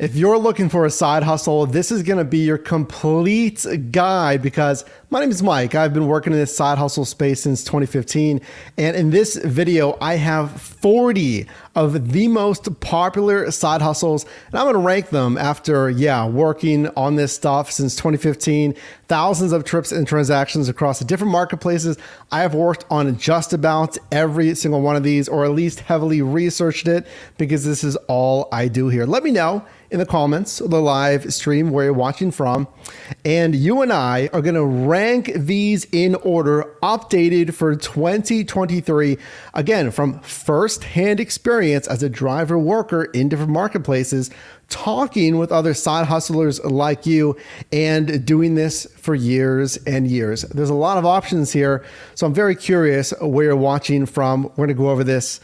If you're looking for a side hustle, this is going to be your complete guide because my name is Mike. I've been working in this side hustle space since 2015. And in this video, I have 40 of the most popular side hustles. And I'm going to rank them after, working on this stuff since 2015, thousands of trips and transactions across the different marketplaces. I have worked on just about every single one of these, or at least heavily researched it, because this is all I do here. Let me know in the comments of the live stream where you're watching from. And you and I are going to rank these in order, updated for 2023. Again, from first-hand experience as a driver worker in different marketplaces, talking with other side hustlers like you and doing this for years and years. There's a lot of options here. So I'm very curious where you're watching from. We're going to go over this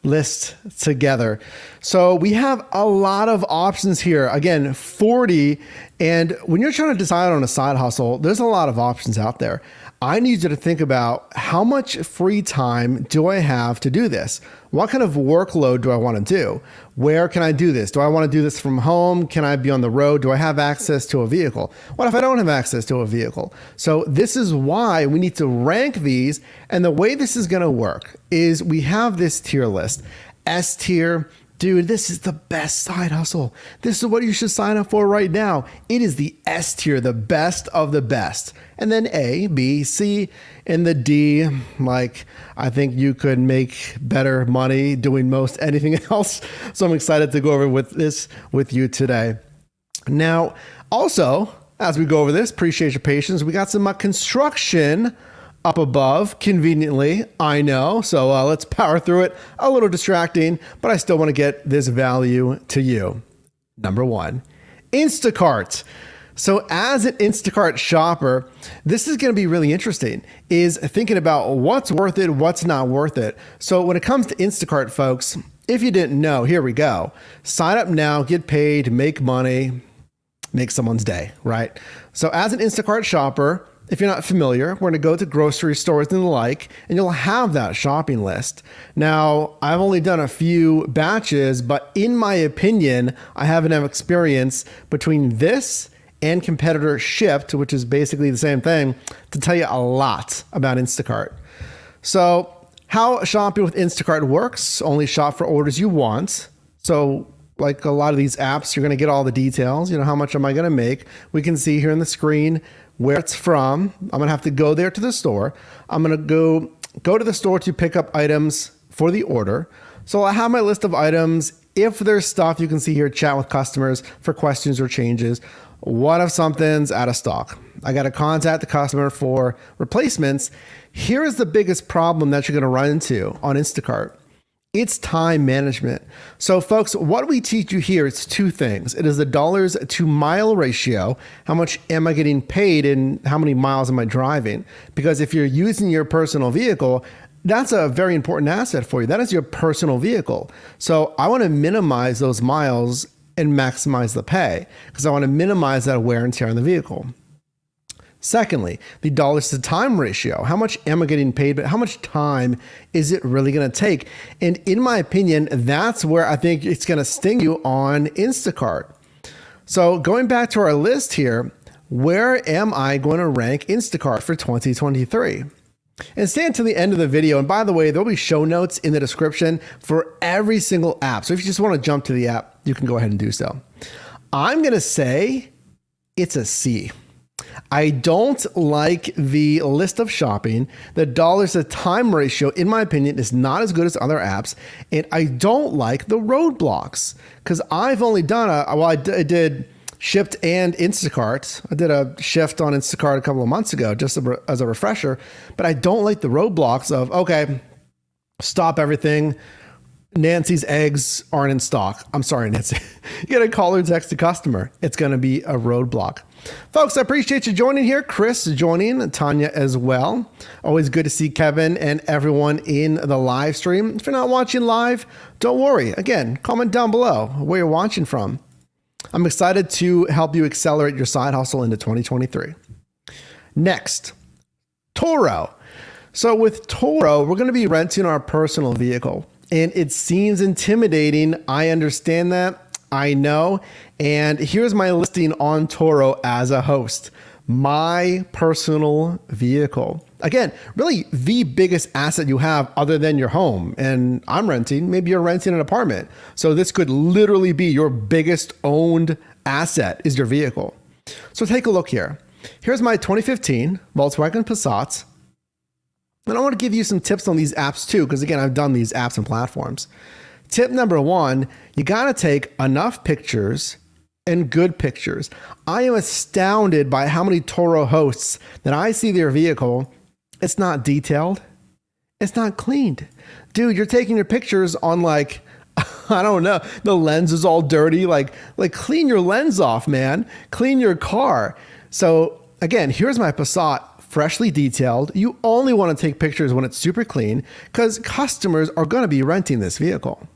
list together. So we have a lot of options here. Again, 40. And when you're trying to decide on a side hustle, there's a lot of options out there. I need you to think about, how much free time do I have to do this? What kind of workload do I want to do? Where can I do this? Do I want to do this from home? Can I be on the road? Do I have access to a vehicle? What if I don't have access to a vehicle? So this is why we need to rank these. And the way this is going to work is we have this tier list. S tier. Dude, this is the best side hustle. This is what you should sign up for right now. It is the S tier, the best of the best. And then A, B, C, and the D, like, I think you could make better money doing most anything else. So I'm excited to go over with you today. Now, also, as we go over this, appreciate your patience. We got some construction up above, conveniently, I know. So let's power through it. A little distracting, but I still want to get this value to you. Number one, Instacart. So as an Instacart shopper, this is going to be really interesting, is thinking about what's worth it, what's not worth it. So when it comes to Instacart, folks, if you didn't know, here we go. Sign up now, get paid, make money, make someone's day, right? So as an Instacart shopper, if you're not familiar, we're going to go to grocery stores and the like, and you'll have that shopping list. Now, I've only done a few batches, but in my opinion, I have enough experience between this and competitor Shipt, which is basically the same thing, to tell you a lot about Instacart. So how shopping with Instacart works: only shop for orders you want. So like a lot of these apps, you're going to get all the details. You know, how much am I going to make? We can see here on the screen where it's from. I'm going to have to go there to the store. I'm going to go to the store to pick up items for the order. So I have my list of items. If there's stuff, you can see here, chat with customers for questions or changes. What if something's out of stock? I got to contact the customer for replacements. Here is the biggest problem that you're going to run into on Instacart. It's time management. So folks, what we teach you here is two things. It is the dollars to mile ratio. How much am I getting paid and how many miles am I driving? Because if you're using your personal vehicle, that's a very important asset for you. That is your personal vehicle. So I want to minimize those miles and maximize the pay, because I want to minimize that wear and tear on the vehicle. Secondly, the dollars to time ratio. How much am I getting paid, but how much time is it really going to take? And in my opinion, that's where I think it's going to sting you on Instacart. So going back to our list here, where am I going to rank Instacart for 2023? And stay until the end of the video. And by the way, there'll be show notes in the description for every single app. So if you just want to jump to the app, you can go ahead and do so. I'm going to say it's a C. I don't like the list of shopping. The dollars to time ratio, in my opinion, is not as good as other apps. And I don't like the roadblocks, because I've only done I did Shipt and Instacart. I did a shift on Instacart a couple of months ago, just as a refresher. But I don't like the roadblocks of, okay, stop everything. Nancy's eggs aren't in stock. I'm sorry, Nancy. You got to call or text the customer. It's going to be a roadblock. Folks, I appreciate you joining here. Chris joining, Tanya as well. Always good to see Kevin and everyone in the live stream. If you're not watching live, don't worry. Again, comment down below where you're watching from. I'm excited to help you accelerate your side hustle into 2023. Next, Turo. So with Turo, we're going to be renting our personal vehicle. And it seems intimidating. I understand that. I know. And here's my listing on Turo as a host. My personal vehicle. Again, really the biggest asset you have other than your home. And I'm renting, maybe you're renting an apartment. So this could literally be your biggest owned asset is your vehicle. So take a look here. Here's my 2015 Volkswagen Passat. And I want to give you some tips on these apps too, because again, I've done these apps and platforms. Tip number one, you got to take enough pictures and good pictures. I am astounded by how many Turo hosts that I see their vehicle. It's not detailed. It's not cleaned. Dude, you're taking your pictures on like, I don't know, the lens is all dirty. Like clean your lens off, man. Clean your car. So again, here's my Passat, freshly detailed. You only want to take pictures when it's super clean because customers are going to be renting this vehicle.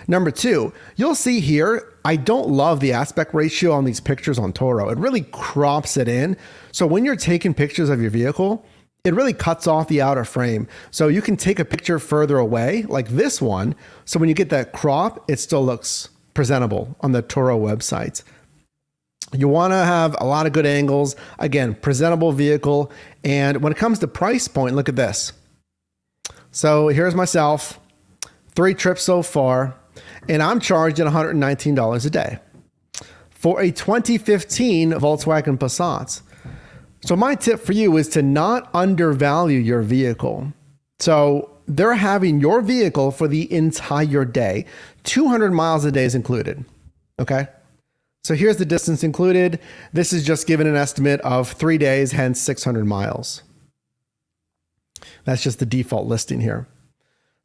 Number two, you'll see here, I don't love the aspect ratio on these pictures on Turo. It really crops it in. So when you're taking pictures of your vehicle, it really cuts off the outer frame. So you can take a picture further away, like this one. So when you get that crop, it still looks presentable on the Turo website. You want to have a lot of good angles. Again, presentable vehicle. And when it comes to price point, look at this. So here's myself, 3 trips so far, and I'm charging $119 a day for a 2015 Volkswagen Passat. So my tip for you is to not undervalue your vehicle. So they're having your vehicle for the entire day. 200 miles a day is included. Okay. So here's the distance included. This is just given an estimate of 3 days, hence 600 miles. That's just the default listing here.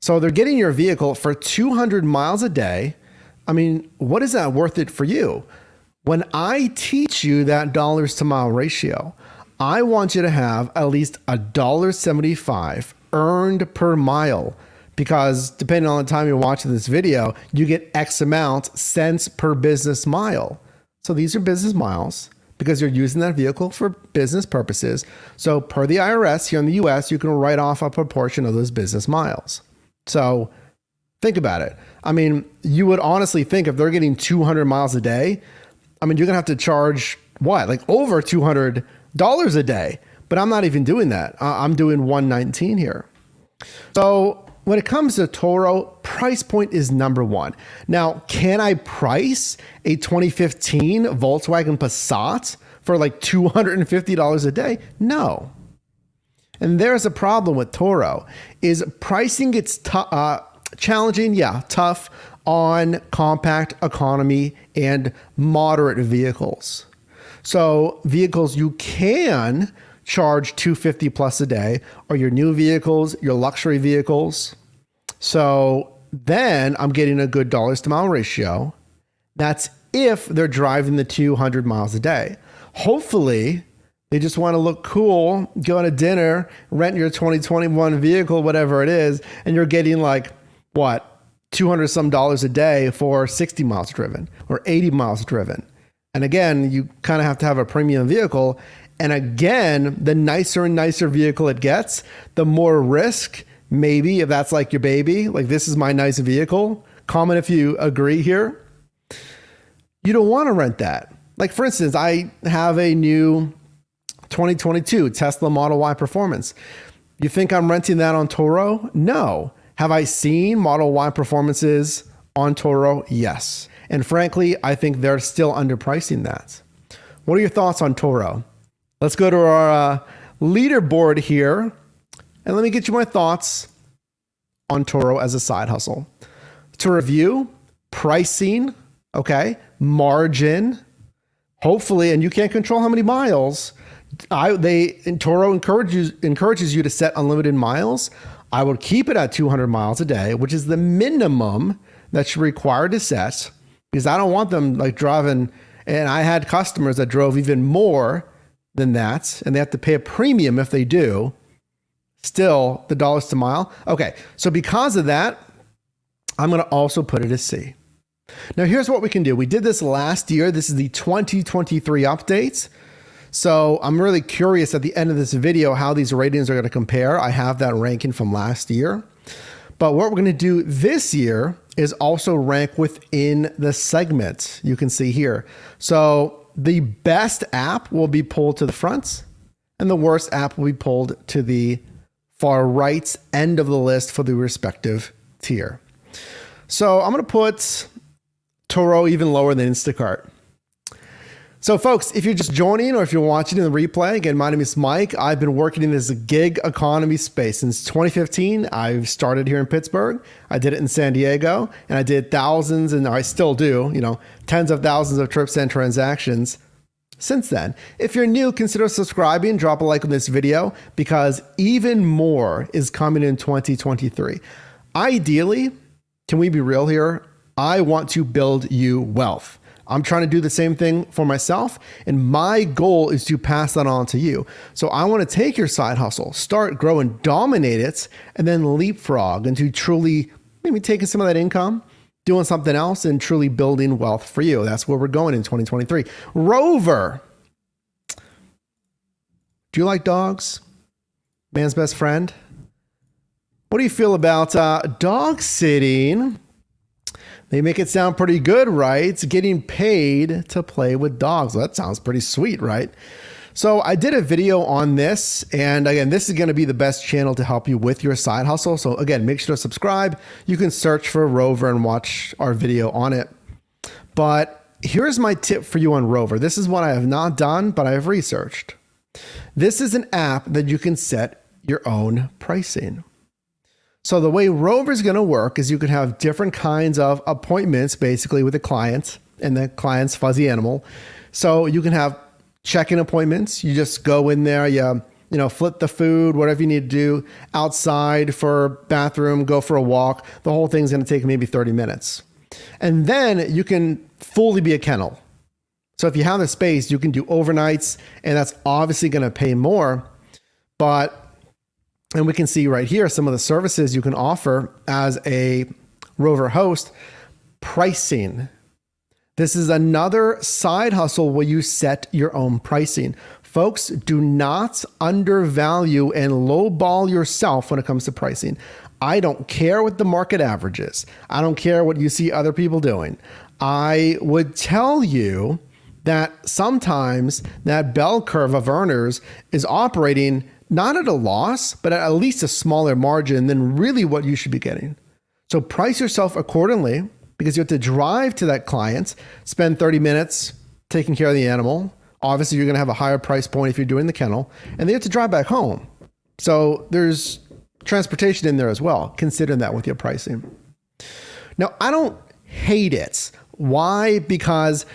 So they're getting your vehicle for 200 miles a day. I mean, what is that worth it for you? When I teach you that dollars to mile ratio, I want you to have at least $1.75 earned per mile, because depending on the time you're watching this video, you get X amount cents per business mile. So these are business miles because you're using that vehicle for business purposes. So per the IRS here in the US, you can write off a proportion of those business miles. So think about it. I mean, you would honestly think if they're getting 200 miles a day, I mean, you're going to have to charge what? Like over $200 a day. But I'm not even doing that. I'm doing $119 here. So when it comes to Turo, price point is number one. Now, can I price a 2015 Volkswagen Passat for like $250 a day? No. And there's a problem with Turo is pricing gets challenging, tough on compact economy and moderate vehicles. So vehicles you can charge $250 plus a day are your new vehicles, your luxury vehicles. So then I'm getting a good dollars to mile ratio. That's if they're driving the 200 miles a day. Hopefully, they just want to look cool, go to dinner, rent your 2021 vehicle, whatever it is, and you're getting like, what, $200 some a day for 60 miles driven or 80 miles driven. And again, you kind of have to have a premium vehicle. And again, the nicer and nicer vehicle it gets, the more risk, maybe, if that's like your baby, like this is my nice vehicle. Comment if you agree here. You don't want to rent that. Like for instance, I have a new 2022 Tesla Model Y Performance. You think I'm renting that on Turo? No. Have I seen Model Y Performances on Turo? Yes. And frankly, I think they're still underpricing that. What are your thoughts on Turo? Let's go to our leaderboard here, and let me get you my thoughts on Turo as a side hustle. To review, pricing, okay, margin, hopefully, and you can't control how many miles. Turo encourages you to set unlimited miles. I would keep it at 200 miles a day, which is the minimum that you're required to set, because I don't want them like driving. And I had customers that drove even more than that, and they have to pay a premium if they do. Still, the dollars to mile. Okay, so because of that, I'm going to also put it as C. Now, here's what we can do. We did this last year. This is the 2023 updates. So I'm really curious at the end of this video how these ratings are going to compare. I have that ranking from last year. But what we're going to do this year is also ranked within the segment. You can see here. So the best app will be pulled to the front and the worst app will be pulled to the far right end of the list for the respective tier. So I'm going to put Turo even lower than Instacart. So folks, if you're just joining or if you're watching in the replay, again, my name is Mike. I've been working in this gig economy space since 2015. I've started here in Pittsburgh. I did it in San Diego and I did thousands, and I still do, tens of thousands of trips and transactions since then. If you're new, consider subscribing, drop a like on this video because even more is coming in 2023. Ideally, can we be real here? I want to build you wealth. I'm trying to do the same thing for myself, and my goal is to pass that on to you. So I want to take your side hustle, start, grow, and dominate it, and then leapfrog into truly maybe taking some of that income, doing something else, and truly building wealth for you. That's where we're going in 2023. Rover. Do you like dogs? Man's best friend. What do you feel about dog sitting? They make it sound pretty good, right? It's getting paid to play with dogs. Well, that sounds pretty sweet, right? So I did a video on this. And again, this is going to be the best channel to help you with your side hustle. So again, make sure to subscribe. You can search for Rover and watch our video on it. But here's my tip for you on Rover. This is what I have not done, but I have researched. This is an app that you can set your own pricing. So the way Rover is going to work is you can have different kinds of appointments basically with the client and the client's fuzzy animal. So you can have check-in appointments. You just go in there, you flip the food, whatever you need to do outside for bathroom, go for a walk. The whole thing's going to take maybe 30 minutes. And then you can fully be a kennel. So if you have the space, you can do overnights, and that's obviously going to pay more. And we can see right here some of the services you can offer as a Rover host. Pricing. This is another side hustle where you set your own pricing. Folks, do not undervalue and lowball yourself when it comes to pricing. I don't care what the market average is. I don't care what you see other people doing. I would tell you that sometimes that bell curve of earners is operating not at a loss, but at least a smaller margin than really what you should be getting. So price yourself accordingly because you have to drive to that client, spend 30 minutes taking care of the animal. Obviously, you're going to have a higher price point if you're doing the kennel, and then you have to drive back home. So there's transportation in there as well. Consider that with your pricing. Now, I don't hate it. Why? Because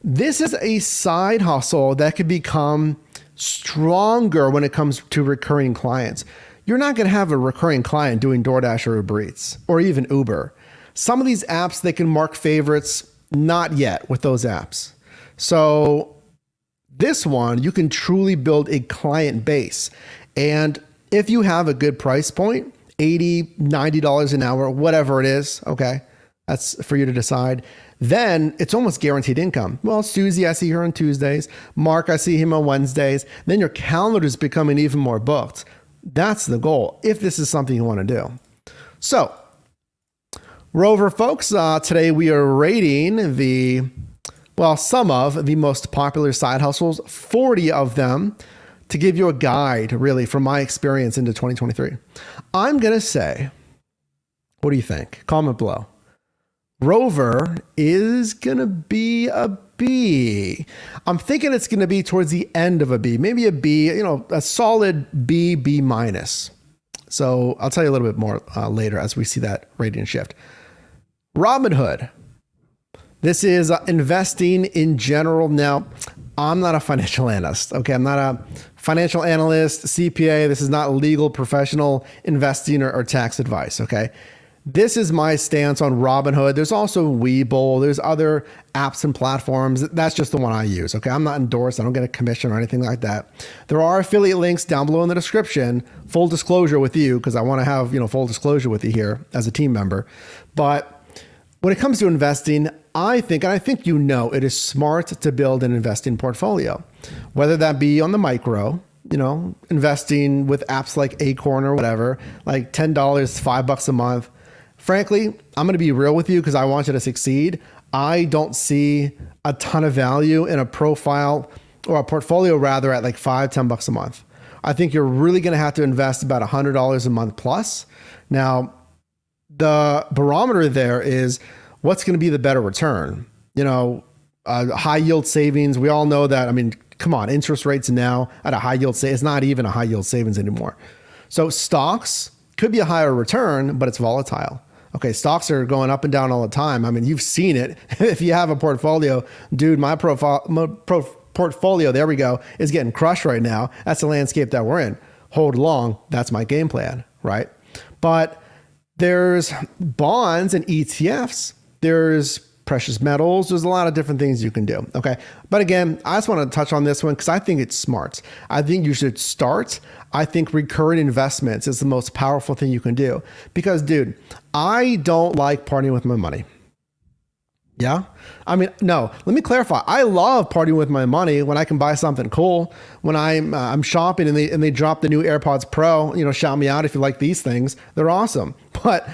this is a side hustle that could become stronger when it comes to recurring clients. You're not going to have a recurring client doing DoorDash or Uber Eats or even Uber. Some of these apps, they can mark favorites, not yet with those apps. So this one, you can truly build a client base. And if you have a good price point, $80, $90 an hour, whatever it is, okay, that's for you to decide. Then it's almost guaranteed income. Well, Susie, I see her on Tuesdays. Mark, I see him on Wednesdays. Then your calendar is becoming even more booked. That's the goal, if this is something you want to do. So, Rover folks, today we are rating some of the most popular side hustles, 40 of them, to give you a guide, really, from my experience into 2023. I'm going to say, what do you think? Comment below. Rover is going to be a B. I'm thinking it's going to be towards the end of a B, maybe a B, a solid B, B minus. So I'll tell you a little bit more later as we see that rating shift. Robinhood. This is investing in general. Now, I'm not a financial analyst. Okay. I'm not a financial analyst, CPA. This is not legal, professional investing or tax advice. Okay. This is my stance on Robinhood. There's also Webull. There's other apps and platforms. That's just the one I use. Okay. I'm not endorsed. I don't get a commission or anything like that. There are affiliate links down below in the description. Full disclosure with you, because I want to have, full disclosure with you here as a team member. But when it comes to investing, I think it is smart to build an investing portfolio, whether that be on the micro, investing with apps like Acorn or whatever, like $10, $5 a month. Frankly, I'm going to be real with you because I want you to succeed. I don't see a ton of value in a profile or a portfolio rather at like $5-10 a month. I think you're really going to have to invest about $100 a month plus. Now, the barometer there is what's going to be the better return. High yield savings. We all know that. I mean, come on, interest rates now at a high yield it's not even a high yield savings anymore. So stocks could be a higher return, but it's volatile. Okay, stocks are going up and down all the time. I mean, you've seen it. If you have a portfolio, dude, my portfolio, there we go, is getting crushed right now. That's the landscape that we're in. Hold long. That's my game plan, right? But there's bonds and ETFs. There's precious metals. There's a lot of different things you can do. Okay. But again, I just want to touch on this one because I think it's smart. I think you should start. I think recurring investments is the most powerful thing you can do because, dude, I don't like partying with my money. Yeah. I mean, no, let me clarify. I love partying with my money when I can buy something cool. When I'm shopping and they drop the new AirPods Pro, shout me out if you like these things. They're awesome. But,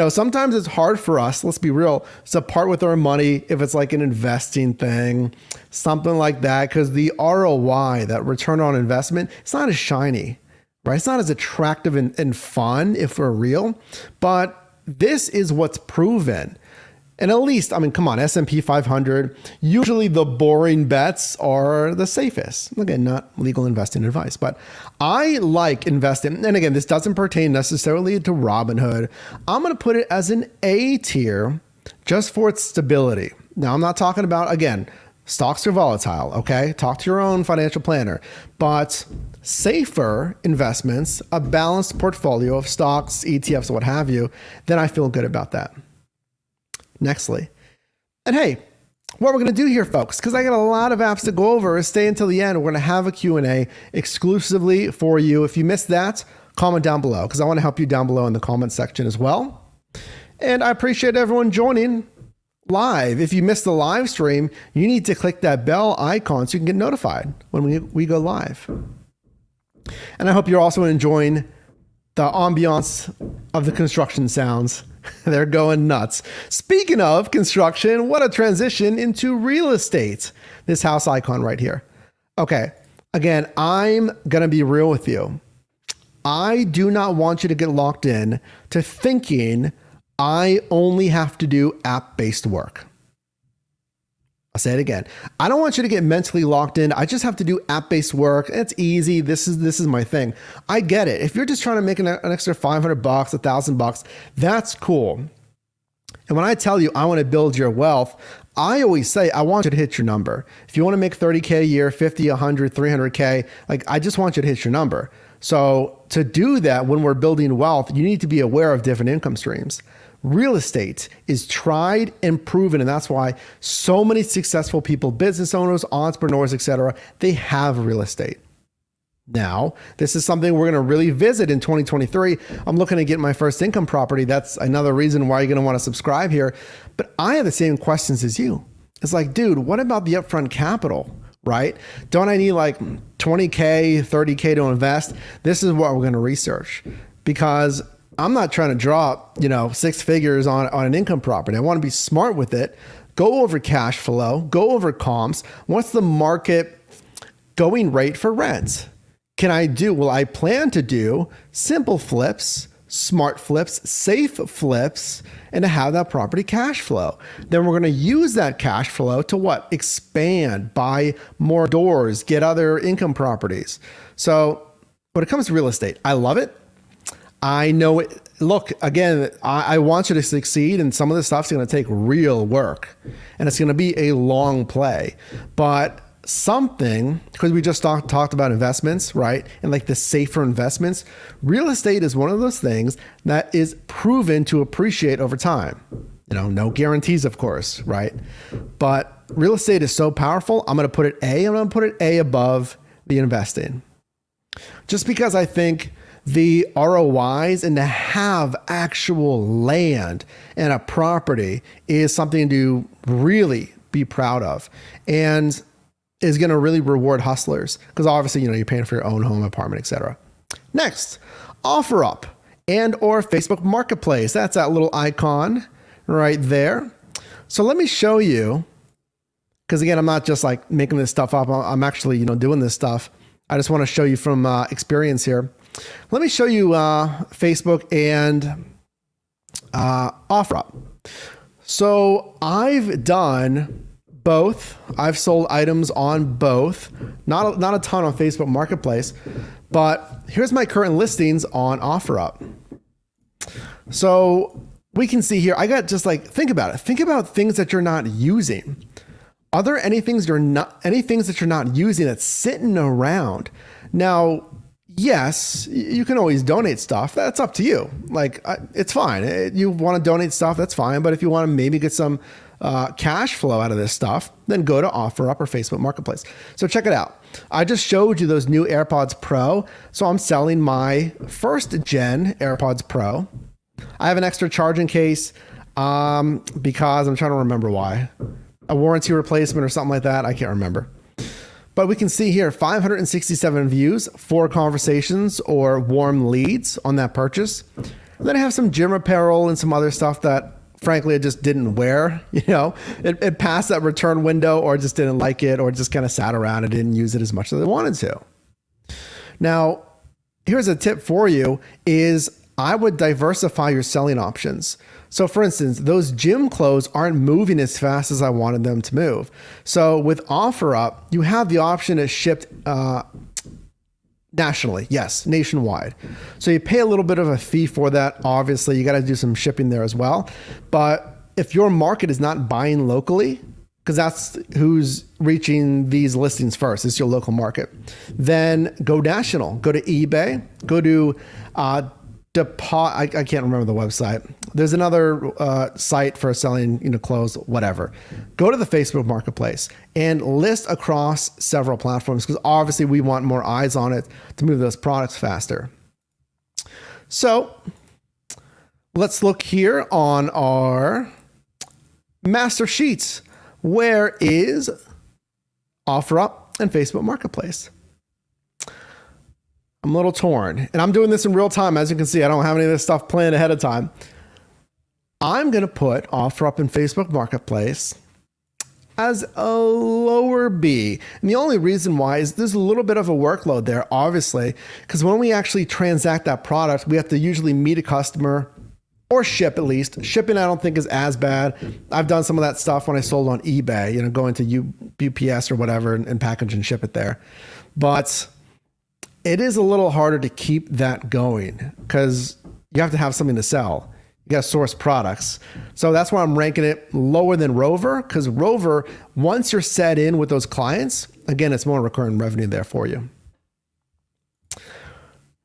sometimes it's hard for us, let's be real, to part with our money if it's like an investing thing, something like that, because the ROI, that return on investment, it's not as shiny, right? It's not as attractive and fun if we're real, but this is what's proven. And at least, I mean, come on, S&P 500, usually the boring bets are the safest. Again, not legal investing advice, but I like investing. And again, this doesn't pertain necessarily to Robinhood. I'm going to put it as an A tier just for its stability. Now, I'm not talking about, again, stocks are volatile, okay? Talk to your own financial planner. But safer investments, a balanced portfolio of stocks, ETFs, what have you, then I feel good about that. Nextly. And hey, what we're going to do here, folks, because I got a lot of apps to go over, is stay until the end. We're going to have a Q&A exclusively for you. If you missed that, comment down below because I want to help you down below in the comment section as well. And I appreciate everyone joining live. If you missed the live stream, you need to click that bell icon so you can get notified when we go live. And I hope you're also enjoying the ambiance of the construction sounds. They're going nuts. Speaking of construction, what a transition into real estate. This house icon right here. Okay. Again, I'm going to be real with you. I do not want you to get locked in to thinking I only have to do app-based work. I'll say it again. I don't want you to get mentally locked in. I just have to do app-based work. It's easy. This is my thing. I get it. If you're just trying to make an extra $500, $1,000, that's cool. And when I tell you I want to build your wealth, I always say I want you to hit your number. If you want to make $30K a year, 50, 100, 300K, I just want you to hit your number. So to do that, when we're building wealth, you need to be aware of different income streams. Real estate is tried and proven, and that's why so many successful people, business owners, entrepreneurs, etc., they have real estate. Now, this is something we're going to really visit in 2023. I'm looking to get my first income property. That's another reason why you're going to want to subscribe here. But I have the same questions as you. It's like, dude, what about the upfront capital, right? Don't I need like 20K, 30K to invest? This is what we're going to research because I'm not trying to drop, 6 figures on an income property. I want to be smart with it. Go over cash flow, go over comps. What's the market going rate for rents? I plan to do simple flips, smart flips, safe flips, and to have that property cash flow. Then we're going to use that cash flow to what? Expand, buy more doors, get other income properties. So when it comes to real estate, I love it. I know it. Look, again, I want you to succeed, and some of this stuff's going to take real work, and it's going to be a long play. But because we just talked about investments, right? And like the safer investments, real estate is one of those things that is proven to appreciate over time. No guarantees, of course, right? But real estate is so powerful. I'm going to put it A. I'm going to put it A above the investing. Just because I think the ROIs and to have actual land and a property is something to really be proud of and is going to really reward hustlers because obviously, you're paying for your own home, apartment, etc. Next, OfferUp. and or Facebook Marketplace. That's that little icon right there. So let me show you, because again, I'm not just like making this stuff up. I'm actually, doing this stuff. I just want to show you from experience here. Let me show you Facebook and OfferUp. So I've done both. I've sold items on both. Not a ton on Facebook Marketplace, but here's my current listings on OfferUp. So we can see here, I got just like, think about it. Think about things that you're not using. Are there any things that you're not using that's sitting around? Now, yes, you can always donate stuff. That's up to you. Like, it's fine. You want to donate stuff, that's fine. But if you want to maybe get some cash flow out of this stuff, then go to OfferUp or Facebook Marketplace. So check it out. I just showed you those new AirPods Pro. So I'm selling my first gen AirPods Pro. I have an extra charging case because I'm trying to remember why. A warranty replacement or something like that. I can't remember. But we can see here 567 views, 4 conversations or warm leads on that purchase. And then I have some gym apparel and some other stuff that frankly I just didn't wear. It passed that return window, or just didn't like it, or just kind of sat around and didn't use it as much as I wanted to. Now, here's a tip for you is I would diversify your selling options. So for instance, those gym clothes aren't moving as fast as I wanted them to move. So with OfferUp, you have the option to ship nationally. Yes, nationwide. So you pay a little bit of a fee for that. Obviously, you got to do some shipping there as well. But if your market is not buying locally, because that's who's reaching these listings first, it's your local market, then go national. Go to eBay, go to I can't remember the website. There's another site for selling, clothes, whatever. Go to the Facebook Marketplace and list across several platforms, because obviously we want more eyes on it to move those products faster. So let's look here on our master sheets. Where is OfferUp and Facebook Marketplace? I'm a little torn, and I'm doing this in real time. As you can see, I don't have any of this stuff planned ahead of time. I'm going to put OfferUp in Facebook Marketplace as a lower B. And the only reason why is there's a little bit of a workload there, obviously, because when we actually transact that product, we have to usually meet a customer or ship at least. Shipping, I don't think is as bad. I've done some of that stuff when I sold on eBay, going to UPS or whatever and package and ship it there. But it is a little harder to keep that going because you have to have something to sell. You got to source products. So that's why I'm ranking it lower than Rover, because Rover, once you're set in with those clients, again, it's more recurring revenue there for you.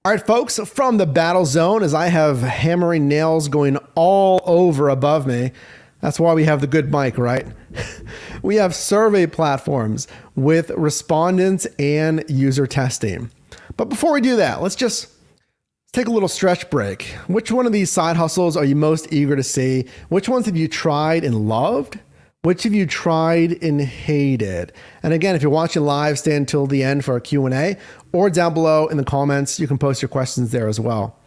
All right, folks, from the battle zone, as I have hammering nails going all over above me, that's why we have the good mic, right? We have survey platforms with Respondent and UserTesting. But before we do that, let's just take a little stretch break. Which one of these side hustles are you most eager to see? Which ones have you tried and loved? Which have you tried and hated? And again, if you're watching live, stay until the end for a Q&A, or down below in the comments, you can post your questions there as well.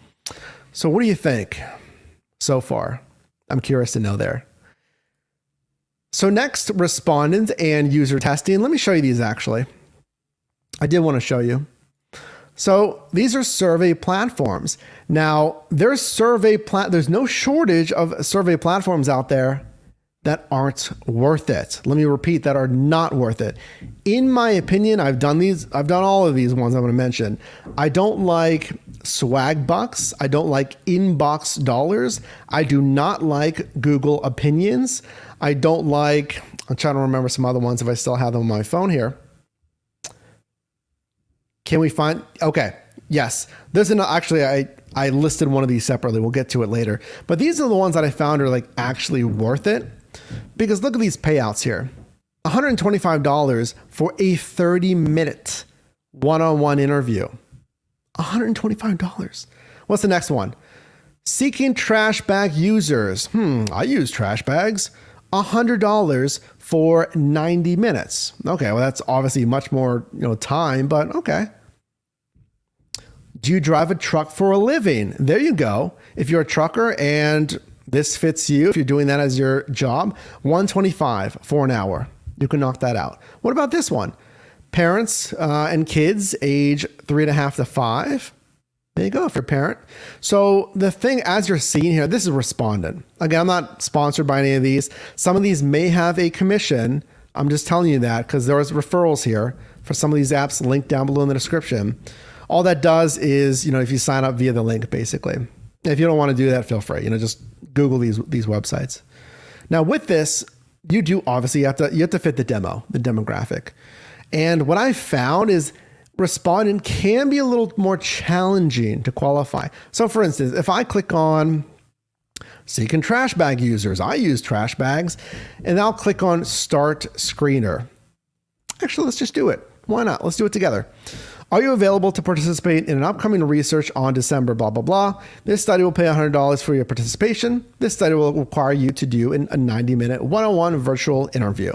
So what do you think so far? I'm curious to know there. So next, Respondent and UserTesting. Let me show you these actually. I did want to show you. So these are survey platforms. Now, there's no shortage of survey platforms out there that aren't worth it. Let me repeat, that are not worth it. In my opinion, I've done all of these ones I'm going to mention. I don't like swag bucks. I don't like inbox dollars. I do not like Google opinions. I don't like, I'm trying to remember some other ones if I still have them on my phone here. Can we find, okay, yes. Actually, I listed one of these separately. We'll get to it later. But these are the ones that I found are like actually worth it. Because look at these payouts here. $125 for a 30-minute one-on-one interview. $125. What's the next one? Seeking trash bag users. I use trash bags. $100 for 90 minutes. Okay, well, that's obviously much more, time, but okay. Do you drive a truck for a living? There you go. If you're a trucker and this fits you, if you're doing that as your job, $125 for an hour. You can knock that out. What about this one? Parents and kids age 3.5 to 5. There you go, if you're a parent. So the thing, as you're seeing here, this is Respondent. Again, I'm not sponsored by any of these. Some of these may have a commission. I'm just telling you that because there's referrals here for some of these apps linked down below in the description. All that does is, if you sign up via the link, basically. If you don't want to do that, feel free. Just Google these websites. Now with this, you do obviously you have to fit the demographic. And what I found is Respondent can be a little more challenging to qualify. So for instance, if I click on seeking trash bag users, I use trash bags, and I'll click on start screener. Actually, let's just do it. Why not? Let's do it together. Are you available to participate in an upcoming research on December, blah, blah, blah. This study will pay $100 for your participation. This study will require you to do a 90-minute one-on-one virtual interview.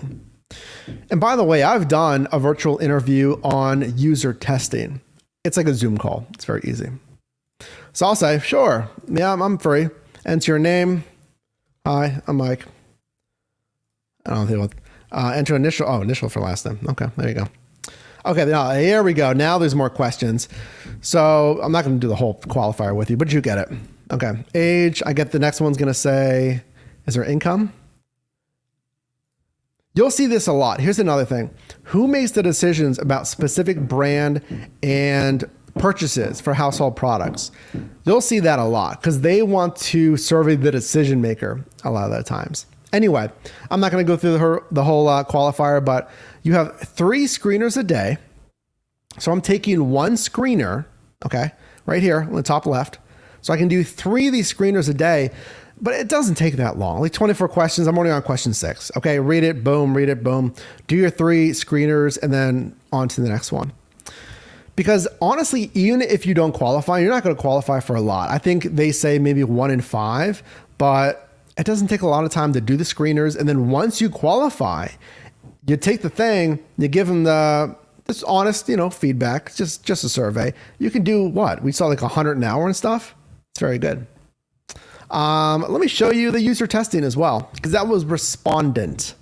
And by the way, I've done a virtual interview on user testing. It's like a Zoom call. It's very easy. So I'll say, sure, yeah, I'm free. Enter your name. Hi, I'm Mike. I don't think enter initial for last name. Okay, there you go. Okay, now here we go. Now there's more questions. So I'm not going to do the whole qualifier with you, but you get it. Okay, age. I get the next one's going to say, is there income? You'll see this a lot. Here's another thing. Who makes the decisions about specific brand and purchases for household products? You'll see that a lot because they want to survey the decision maker a lot of the times. Anyway, I'm not going to go through the whole qualifier, but you have 3 screeners a day. So I'm taking one screener, okay, right here on the top left. So I can do 3 of these screeners a day, but it doesn't take that long. Like 24 questions. I'm only on question 6. Okay, read it, boom. Do your 3 screeners and then on to the next one. Because honestly, even if you don't qualify, you're not going to qualify for a lot. I think they say maybe 1 in 5, but it doesn't take a lot of time to do the screeners. And then once you qualify, you take the thing, you give them this honest, feedback, just a survey. You can do what? We saw like 100 an hour and stuff. It's very good. Let me show you the user testing as well, because that was Respondent.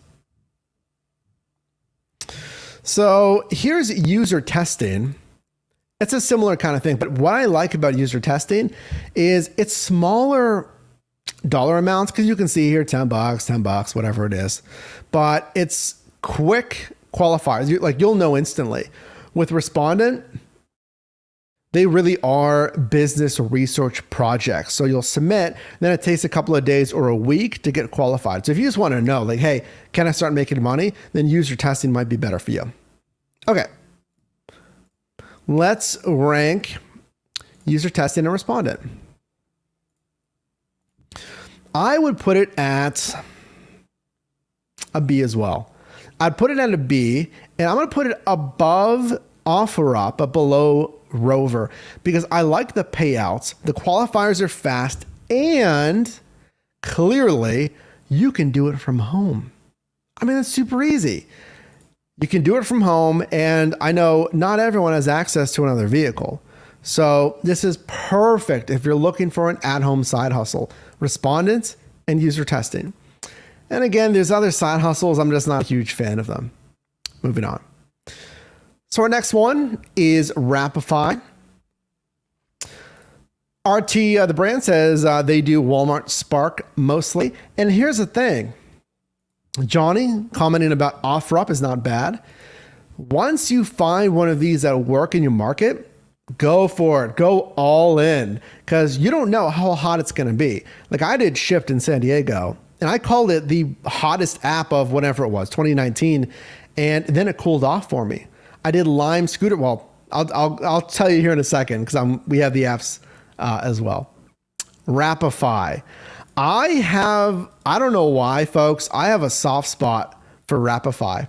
So here's user testing. It's a similar kind of thing, but what I like about user testing is it's smaller dollar amounts, because you can see here $10, whatever it is, but it's quick qualifiers. You'll know instantly. With Respondent, they really are business research projects. So you'll submit, then it takes a couple of days or a week to get qualified. So if you just want to know, like, hey, can I start making money? Then user testing might be better for you. Okay. Let's rank user testing and Respondent. I would put it at a B as well. I'd put it at a B, and I'm going to put it above OfferUp, but below Rover, because I like the payouts. The qualifiers are fast, and clearly you can do it from home. I mean, it's super easy. You can do it from home, and I know not everyone has access to another vehicle. So this is perfect if you're looking for an at-home side hustle. Respondent and user testing. And again, there's other side hustles. I'm just not a huge fan of them. Moving on. So our next one is Wrapify. RT, the brand says they do Walmart Spark mostly. And here's the thing. Johnny commenting about OfferUp is not bad. Once you find one of these that work in your market, go for it. Go all in, because you don't know how hot it's going to be. Like I did Shipt in San Diego, and I called it the hottest app of whatever it was, 2019, and then it cooled off for me. I did Lime Scooter. Well, I'll tell you here in a second, because we have the apps as well. Wrapify. I don't know why, folks. I have a soft spot for Wrapify.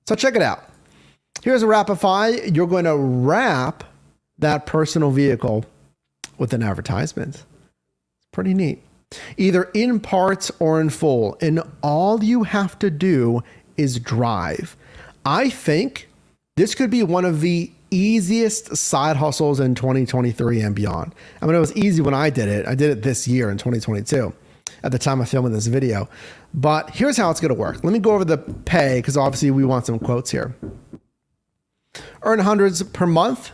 So check it out. Here's a Wrapify. You're going to wrap that personal vehicle with an advertisement. It's pretty neat. Either in parts or in full. And all you have to do is drive. I think this could be one of the easiest side hustles in 2023 and beyond. I mean, it was easy when I did it. I did it this year in 2022 at the time of filming this video. But here's how it's going to work. Let me go over the pay because obviously we want some quotes here. Earn hundreds per month.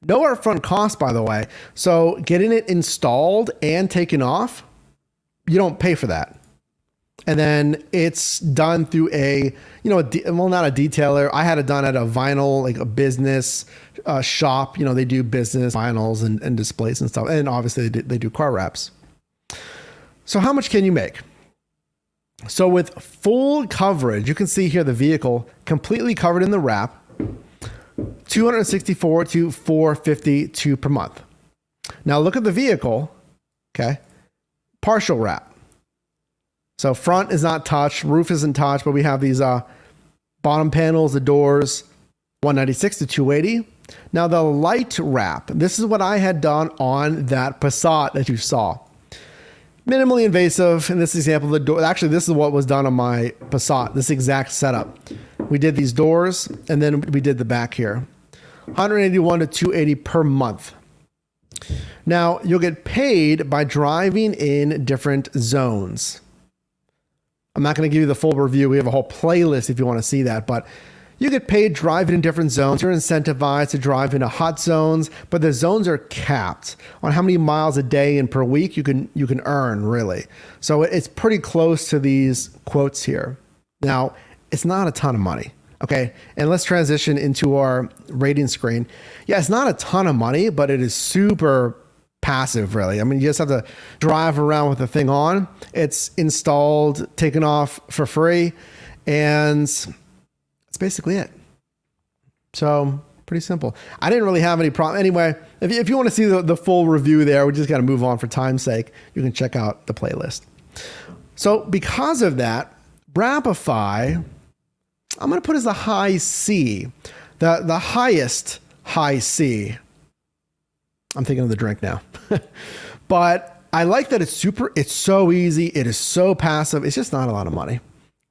No upfront cost, by the way. So getting it installed and taken off, you don't pay for that. And then it's done through not a detailer. I had it done at a vinyl, like a business shop. They do business vinyls and displays and stuff. And obviously they do car wraps. So how much can you make? So with full coverage, you can see here the vehicle completely covered in the wrap, $264 to $452 per month. Now look at the vehicle, okay? Partial wrap. So front is not touched, roof isn't touched, but we have these bottom panels, the doors, $196 to $280. Now the light wrap, this is what I had done on that Passat that you saw. Minimally invasive. In this example, the door, actually this is what was done on my Passat, this exact setup. We did these doors and then we did the back here. $181 to $280 per month. Now you'll get paid by driving in different zones. I'm not going to give you the full review. We have a whole playlist if you want to see that, but you get paid driving in different zones. You're incentivized to drive into hot zones, but the zones are capped on how many miles a day and per week you can earn, really. So it's pretty close to these quotes here. Now, it's not a ton of money, okay? And let's transition into our rating screen. Yeah, it's not a ton of money, but it is super passive, really. I mean, you just have to drive around with the thing on. It's installed, taken off for free, and that's basically it. So pretty simple. I didn't really have any problem. Anyway, if you want to see the full review there, we just got to move on for time's sake. You can check out the playlist. So because of that, Wrapify, I'm going to put as a high C, the highest high C. I'm thinking of the drink now. But I like that it's so easy. It is so passive. It's just not a lot of money.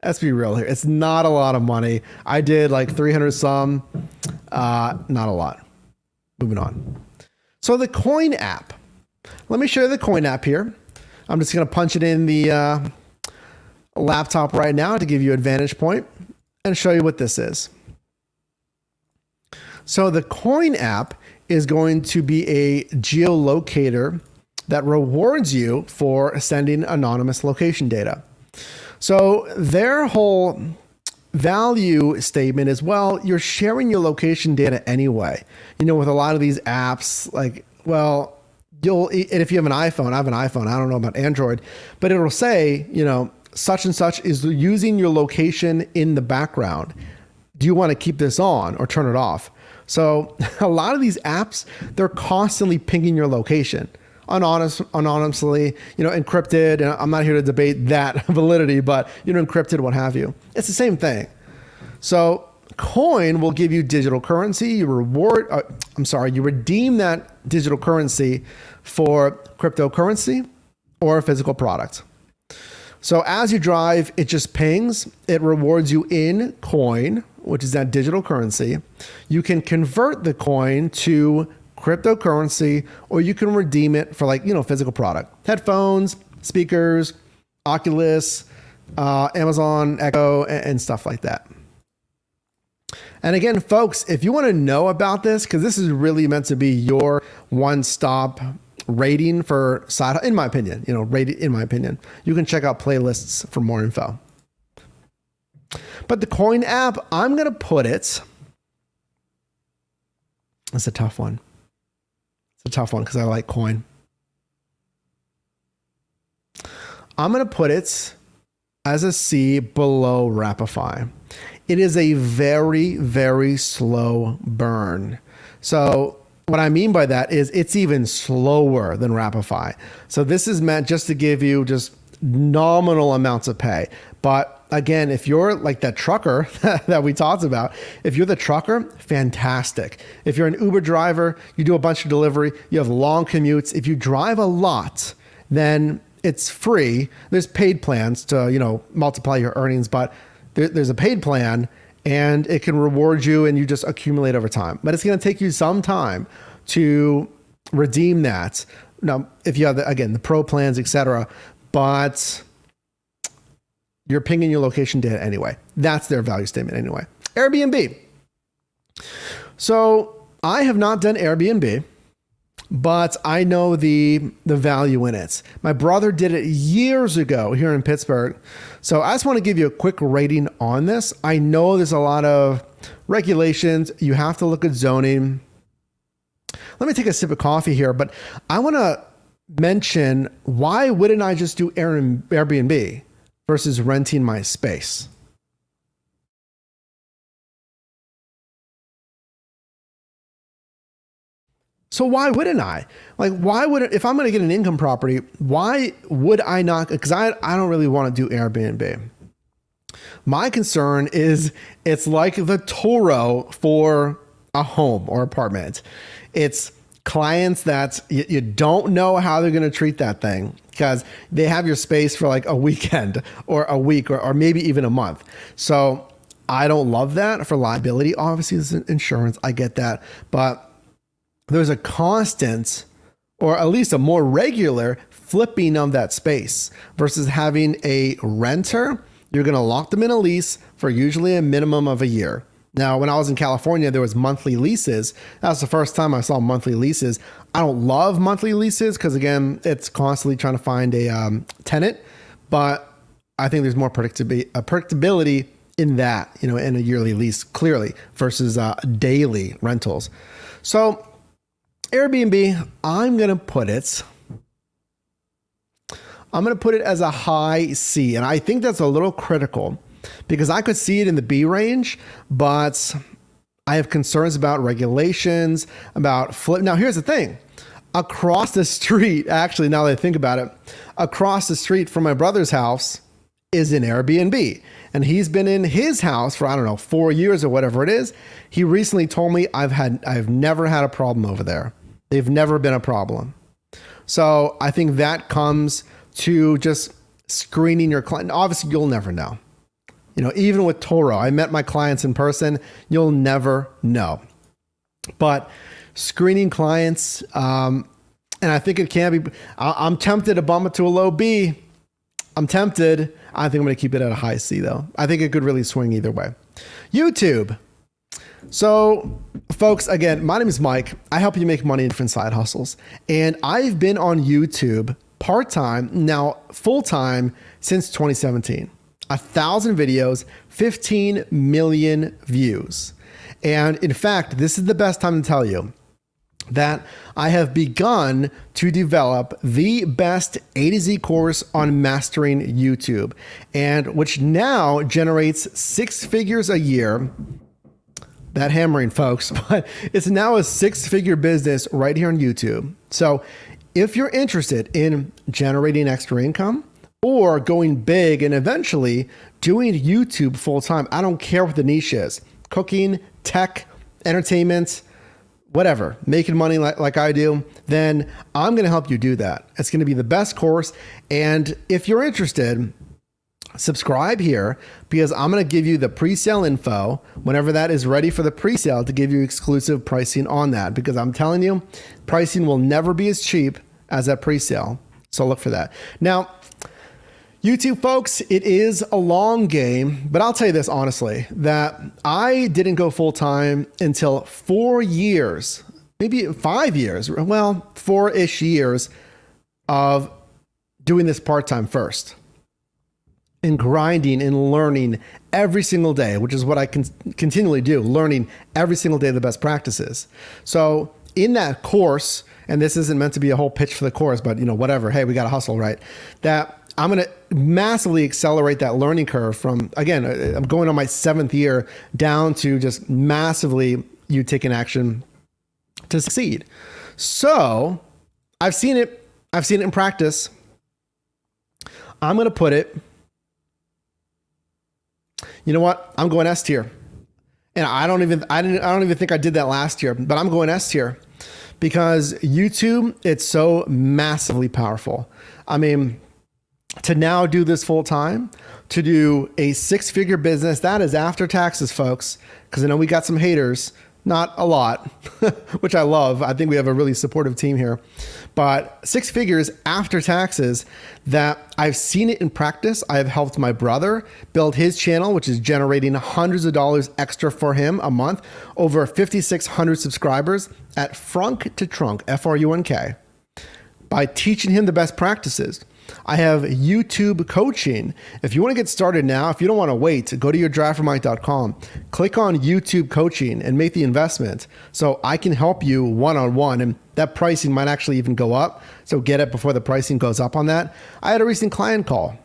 Let's be real here. It's not a lot of money. I did like 300 some, not a lot. Moving on. So the Coin app. Let me show you the Coin app here. I'm just going to punch it in the laptop right now to give you a vantage point and show you what this is. So the Coin app is going to be a geolocator that rewards you for sending anonymous location data. So their whole value statement is, well, you're sharing your location data anyway. With a lot of these apps, like, well, and if you have an iPhone, I have an iPhone, I don't know about Android, but it'll say, such and such is using your location in the background. Do you want to keep this on or turn it off? So a lot of these apps, they're constantly pinging your location anonymously, encrypted. And I'm not here to debate that validity, but, encrypted, what have you. It's the same thing. So Coin will give you digital currency. You redeem that digital currency for cryptocurrency or a physical product. So as you drive, it just pings. It rewards you in Coin, which is that digital currency. You can convert the coin to cryptocurrency, or you can redeem it for physical product. Headphones, speakers, Oculus, Amazon Echo, and stuff like that. And again, folks, if you want to know about this, because this is really meant to be your one-stop rating for side, in my opinion, you can check out playlists for more info. But the Coin app, I'm going to put it, it's a tough one. It's a tough one because I like Coin. I'm going to put it as a C below Wrapify. It is a very, very slow burn. So what I mean by that is it's even slower than Wrapify. So this is meant just to give you just nominal amounts of pay. But again, if you're like that trucker that we talked about, if you're the trucker, fantastic. If you're an Uber driver, you do a bunch of delivery, you have long commutes. If you drive a lot, then it's free. There's paid plans to, multiply your earnings, but there's a paid plan and it can reward you and you just accumulate over time. But it's going to take you some time to redeem that. Now, if you have, the pro plans, etc., but you're pinging your location data anyway. That's their value statement anyway. Airbnb. So I have not done Airbnb, but I know the value in it. My brother did it years ago here in Pittsburgh. So I just want to give you a quick rating on this. I know there's a lot of regulations. You have to look at zoning. Let me take a sip of coffee here, but I want to mention, why wouldn't I just do Airbnb versus renting my space? So why wouldn't I? Like, why would if I'm going to get an income property, why would I not? Because I don't really want to do Airbnb. My concern is it's like the Turo for a home or apartment. It's clients that you don't know how they're going to treat that thing because they have your space for like a weekend or a week or maybe even a month. So I don't love that for liability. Obviously, it's insurance. I get that. But there's a constant, or at least a more regular, flipping of that space versus having a renter. You're going to lock them in a lease for usually a minimum of a year. Now, when I was in California, there was monthly leases. That was the first time I saw monthly leases. I don't love monthly leases because, again, it's constantly trying to find a tenant. But I think there's more predictability in that, in a yearly lease, clearly, versus daily rentals. So Airbnb, I'm going to put it as a high C. And I think that's a little critical because I could see it in the B range, but I have concerns about regulations, about flip. Now, here's the thing. Across the street, actually, now that I think about it, across the street from my brother's house is an Airbnb. And he's been in his house for, 4 years or whatever it is. He recently told me I've never had a problem over there. They've never been a problem. So I think that comes to just screening your client. Obviously, you'll never know. Even with Turo, I met my clients in person. You'll never know. But screening clients, and I think it can be, I'm tempted to bump it to a low B. I'm tempted. I think I'm going to keep it at a high C, though. I think it could really swing either way. YouTube. So, folks, again, my name is Mike. I help you make money in different side hustles. And I've been on YouTube part-time, now full-time, since 2017. 1,000 videos, 15 million views. And in fact, this is the best time to tell you that I have begun to develop the best A to Z course on mastering YouTube, and which now generates 6 figures a year. That hammering, folks, but it's now a 6-figure business right here on YouTube. So if you're interested in generating extra income or going big and eventually doing YouTube full time, I don't care what the niche is, cooking, tech, entertainment, whatever, making money like I do, then I'm going to help you do that. It's going to be the best course. And if you're interested, subscribe here because I'm going to give you the pre-sale info whenever that is ready for the pre-sale to give you exclusive pricing on that, because I'm telling you, pricing will never be as cheap as that pre-sale. So look for that. Now, YouTube folks, it is a long game, but I'll tell you this honestly, that I didn't go full time until 4 years, maybe 5 years, well, 4-ish years of doing this part-time first and grinding and learning every single day, which is what I can continually do, learning every single day the best practices. So in that course, and this isn't meant to be a whole pitch for the course, but whatever, hey, we got to hustle, right? That I'm going to massively accelerate that learning curve from, again, I'm going on my 7th year down to just massively you taking action to succeed. So I've seen it in practice. I'm going to put it, you know what? I'm going S tier. And I don't even think I did that last year, but I'm going S tier because YouTube, it's so massively powerful. I mean, to now do this full time, to do a 6-figure business. That is after taxes, folks, because I know we got some haters. Not a lot, which I love. I think we have a really supportive team here. But 6 figures after taxes, that I've seen it in practice. I have helped my brother build his channel, which is generating hundreds of dollars extra for him a month, over 5,600 subscribers at Frunk to Trunk, Frunk, by teaching him the best practices. I have YouTube coaching. If you want to get started now, if you don't want to wait, go to yourdraftformike.com, click on YouTube coaching and make the investment so I can help you one-on-one. And that pricing might actually even go up. So get it before the pricing goes up on that. I had a recent client call,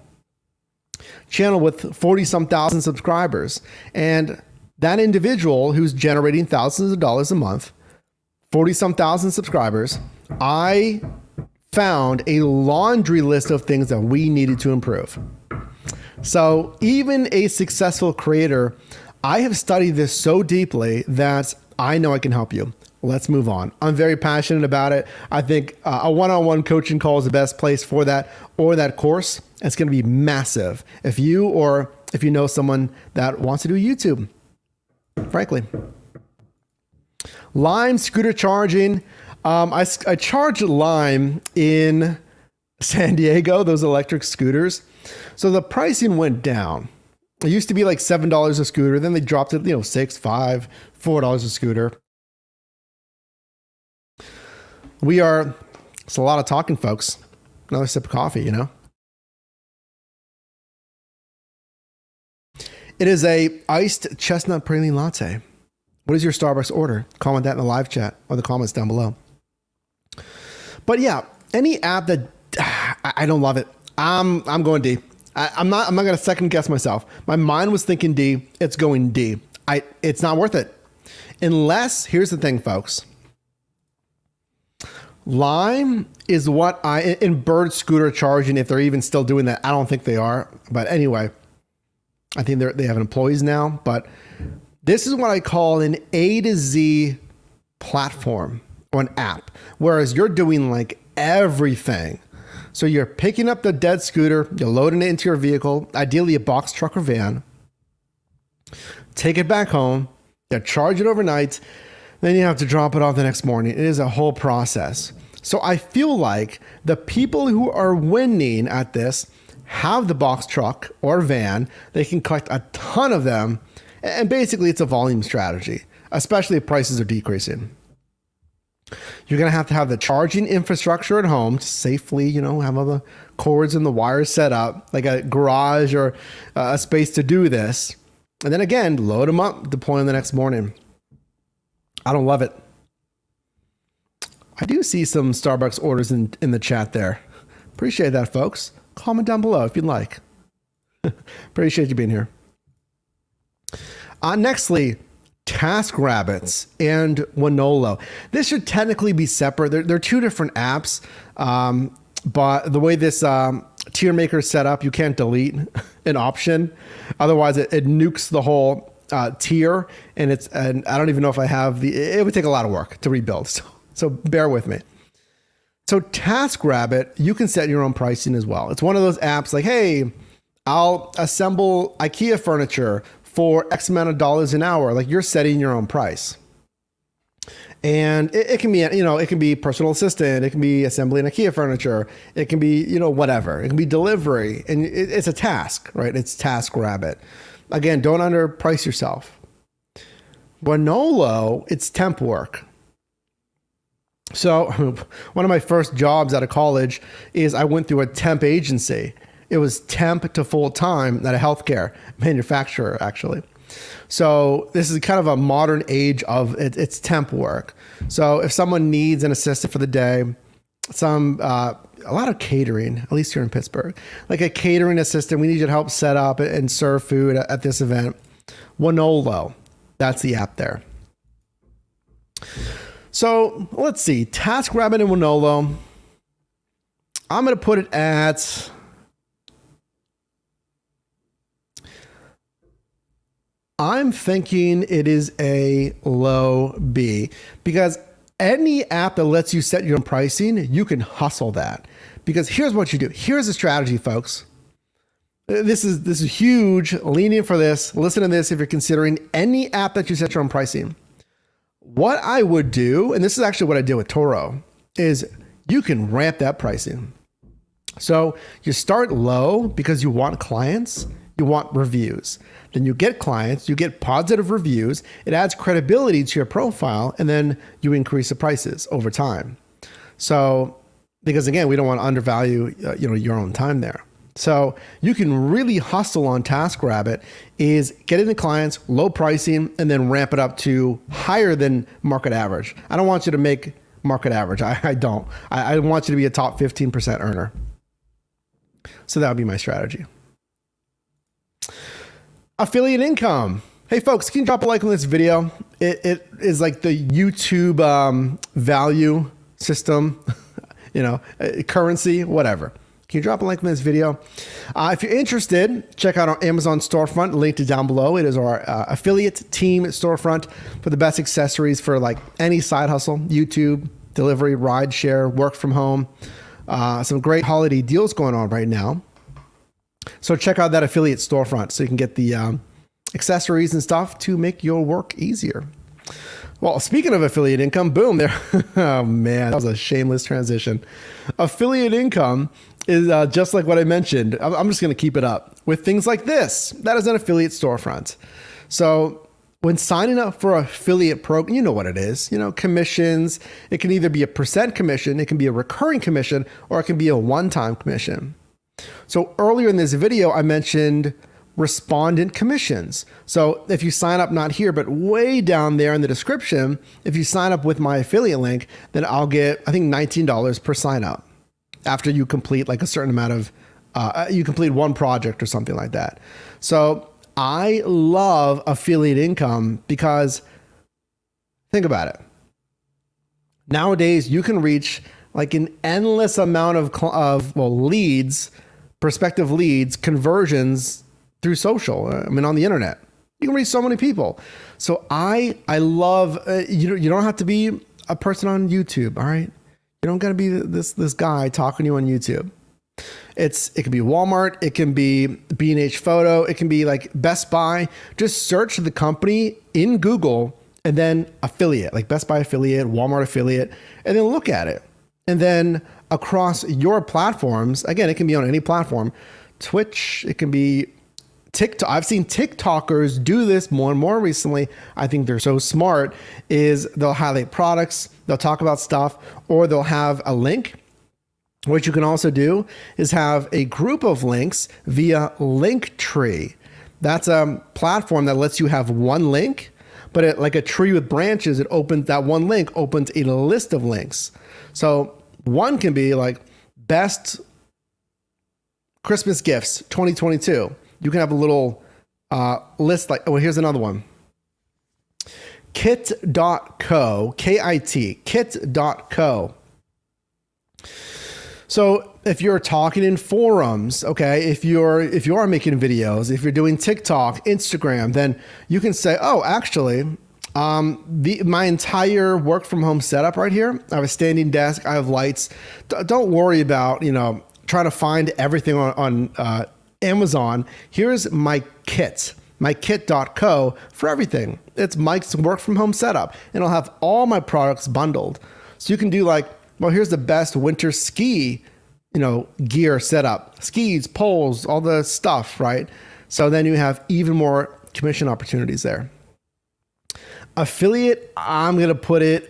channel with 40 some thousand subscribers. And that individual who's generating thousands of dollars a month, 40 some thousand subscribers, I found a laundry list of things that we needed to improve. So even a successful creator, I have studied this so deeply that I know I can help you. Let's move on. I'm very passionate about it. I think a one-on-one coaching call is the best place for that, or that course. It's going to be massive if you know someone that wants to do YouTube, frankly. Lime scooter charging. I charged Lime in San Diego, those electric scooters. So the pricing went down. It used to be like $7 a scooter. Then they dropped it, $6, $5, $4 a scooter. It's a lot of talking, folks. Another sip of coffee, It is a iced chestnut praline latte. What is your Starbucks order? Comment that in the live chat or the comments down below. But yeah, any app that I don't love it, I'm going D. I'm not going to second guess myself. My mind was thinking D. It's going D. It's not worth it. Unless, here's the thing, folks. Lime is what in Bird scooter charging, if they're even still doing that, I don't think they are. But anyway, I think they have employees now. But this is what I call an A to Z platform or an app, whereas you're doing like everything. So you're picking up the dead scooter, you're loading it into your vehicle, ideally a box truck or van, take it back home, you charge it overnight, then you have to drop it off the next morning. It is a whole process. So I feel like the people who are winning at this have the box truck or van. They can collect a ton of them. And basically it's a volume strategy, especially if prices are decreasing. You're going to have the charging infrastructure at home to safely, have all the cords and the wires set up, like a garage or a space to do this. And then again, load them up, deploy them the next morning. I don't love it. I do see some Starbucks orders in the chat there. Appreciate that, folks. Comment down below if you'd like. Appreciate you being here. Nextly, TaskRabbit and Wonolo. This should technically be separate. They're two different apps, but the way this tier maker is set up, you can't delete an option. Otherwise, it nukes the whole tier, and I don't even know if I have it would take a lot of work to rebuild. So bear with me. So TaskRabbit, you can set your own pricing as well. It's one of those apps like, hey, I'll assemble IKEA furniture for X amount of dollars an hour. Like, you're setting your own price. And it can be, it can be personal assistant. It can be assembling IKEA furniture. It can be, whatever. It can be delivery. And it's a task, right? It's TaskRabbit. Again, don't underprice yourself. Wonolo, it's temp work. So one of my first jobs out of college is I went through a temp agency. It was temp to full time at a healthcare manufacturer, actually. So this is kind of a modern age of it's temp work. So if someone needs an assistant for the day, a lot of catering, at least here in Pittsburgh, like a catering assistant, we need you to help set up and serve food at this event. Wonolo, that's the app there. So let's see, TaskRabbit and Wonolo. I'm going to put it at, I'm thinking it is a low B, because any app that lets you set your own pricing, you can hustle that. Because here's what you do. Here's the strategy, folks. This is huge. Lean in for this. Listen to this if you're considering any app that you set your own pricing. What I would do, and this is actually what I did with Turo, is you can ramp that pricing. So you start low because you want clients, you want reviews. Then you get clients, you get positive reviews. It adds credibility to your profile, and then you increase the prices over time. So, because again, we don't want to undervalue your own time there. So you can really hustle on TaskRabbit is getting the clients, low pricing, and then ramp it up to higher than market average. I don't want you to make market average. I don't. I want you to be a top 15% earner. So that would be my strategy. Affiliate income. Hey folks, can you drop a like on this video? It is like the YouTube value system, currency, whatever. Can you drop a like on this video? If you're interested, check out our Amazon storefront, linked down below. It is our affiliate team storefront for the best accessories for like any side hustle, YouTube, delivery, ride share, work from home. Some great holiday deals going on right now. So check out that affiliate storefront so you can get the accessories and stuff to make your work easier. Well, speaking of affiliate income, boom, there. Oh man, that was a shameless transition. Affiliate income is just like what I mentioned. I'm just going to keep it up with things like this. That is an affiliate storefront. So when signing up for an affiliate program, you know what it is. Commissions. It can either be a percent commission, it can be a recurring commission, or it can be a one-time commission. So earlier in this video, I mentioned Respondent commissions. So if you sign up, not here, but way down there in the description, if you sign up with my affiliate link, then I'll get, I think, $19 per sign up after you complete like a certain amount of, you complete one project or something like that. So I love affiliate income because think about it. Nowadays, you can reach like an endless amount of leads, prospective leads, conversions through social. On the internet, you can reach so many people. So I love, you don't have to be a person on YouTube. All right. You don't got to be this guy talking to you on YouTube. It can be Walmart. It can be B&H Photo. It can be like Best Buy. Just search the company in Google and then affiliate, like Best Buy affiliate, Walmart affiliate, and then look at it. And then across your platforms, again, it can be on any platform, Twitch, it can be TikTok. I've seen TikTokers do this more and more recently. I think they're so smart is they'll highlight products, they'll talk about stuff, or they'll have a link. What you can also do is have a group of links via Linktree. That's a platform that lets you have one link, but like a tree with branches, that one link opens a list of links. So one can be like best Christmas gifts 2022. You can have a little list like, here's another one. Kit.co, K-I-T, kit.co. So if you're talking in forums, okay, if you are making videos, if you're doing TikTok, Instagram, then you can say, oh, actually, my entire work from home setup right here, I have a standing desk, I have lights. Don't worry about, trying to find everything on Amazon. Here's my kit, my kit.co for everything. It's Mike's work from home setup, and I'll have all my products bundled. So you can do like, well, here's the best winter ski, gear setup, skis, poles, all the stuff, right? So then you have even more commission opportunities there. Affiliate, I'm going to put it,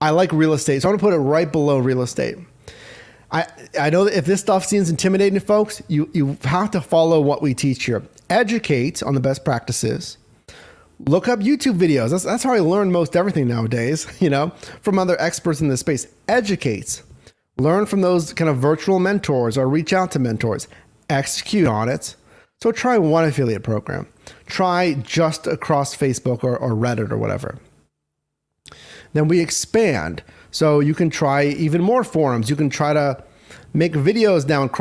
I like real estate. So I'm going to put it right below real estate. I know that if this stuff seems intimidating to folks, you have to follow what we teach here. Educate on the best practices. Look up YouTube videos. That's how I learn most everything nowadays, from other experts in this space. Educate. Learn from those kind of virtual mentors or reach out to mentors. Execute on it. So try one affiliate program. Try just across Facebook or Reddit or whatever. Then we expand. So you can try even more forums. You can try to make videos now and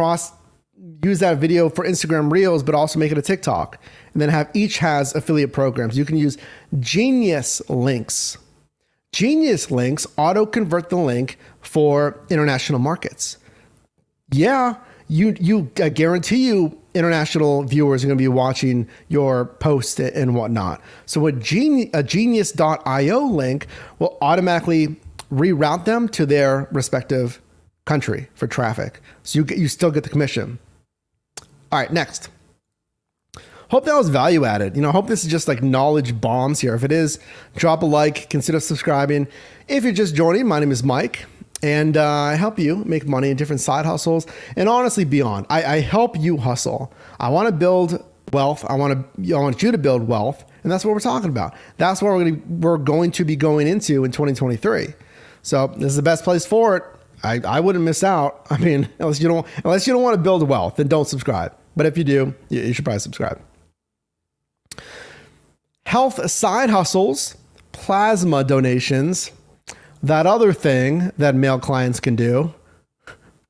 use that video for Instagram Reels, but also make it a TikTok. And then each has affiliate programs. You can use Genius links. Genius links auto convert the link for international markets. Yeah, I guarantee you international viewers are going to be watching your post and whatnot. So a genius.io link will automatically reroute them to their respective country for traffic. So you still get the commission. All right, next. Hope that was value added. Hope this is just like knowledge bombs here. If it is, drop a like, consider subscribing. If you're just joining, my name is Mike, and I help you make money in different side hustles and honestly beyond. I help you hustle. I want to build wealth. I want you to build wealth, and that's what we're talking about. That's what we're going to be going into in 2023. So this is the best place for it. I wouldn't miss out. I mean, unless you don't want to build wealth, then don't subscribe. But if you do, you should probably subscribe. Health side hustles, plasma donations, that other thing that male clients can do,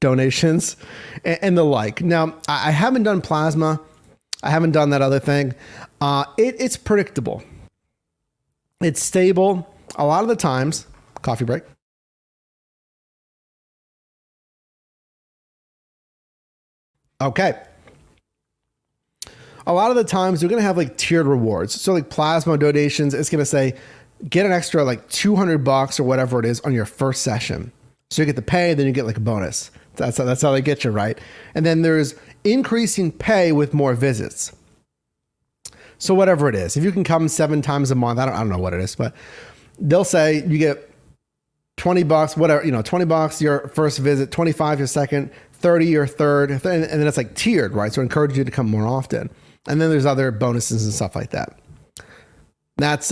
donations, and the like. Now, I haven't done plasma. I haven't done that other thing. It's predictable. It's stable. A lot of the times, coffee break. Okay. A lot of the times you're going to have like tiered rewards. So like plasma donations, it's going to say, get an extra like $200 or whatever it is on your first session. So you get the pay, then you get like a bonus. That's how they get you, right? And then there's increasing pay with more visits. So whatever it is, if you can come 7 times a month, I don't know what it is, but they'll say you get $20, whatever, $20 your first visit, 25 your second, 30 your third, and then it's like tiered, right? So it encourages you to come more often. And then there's other bonuses and stuff like that. That's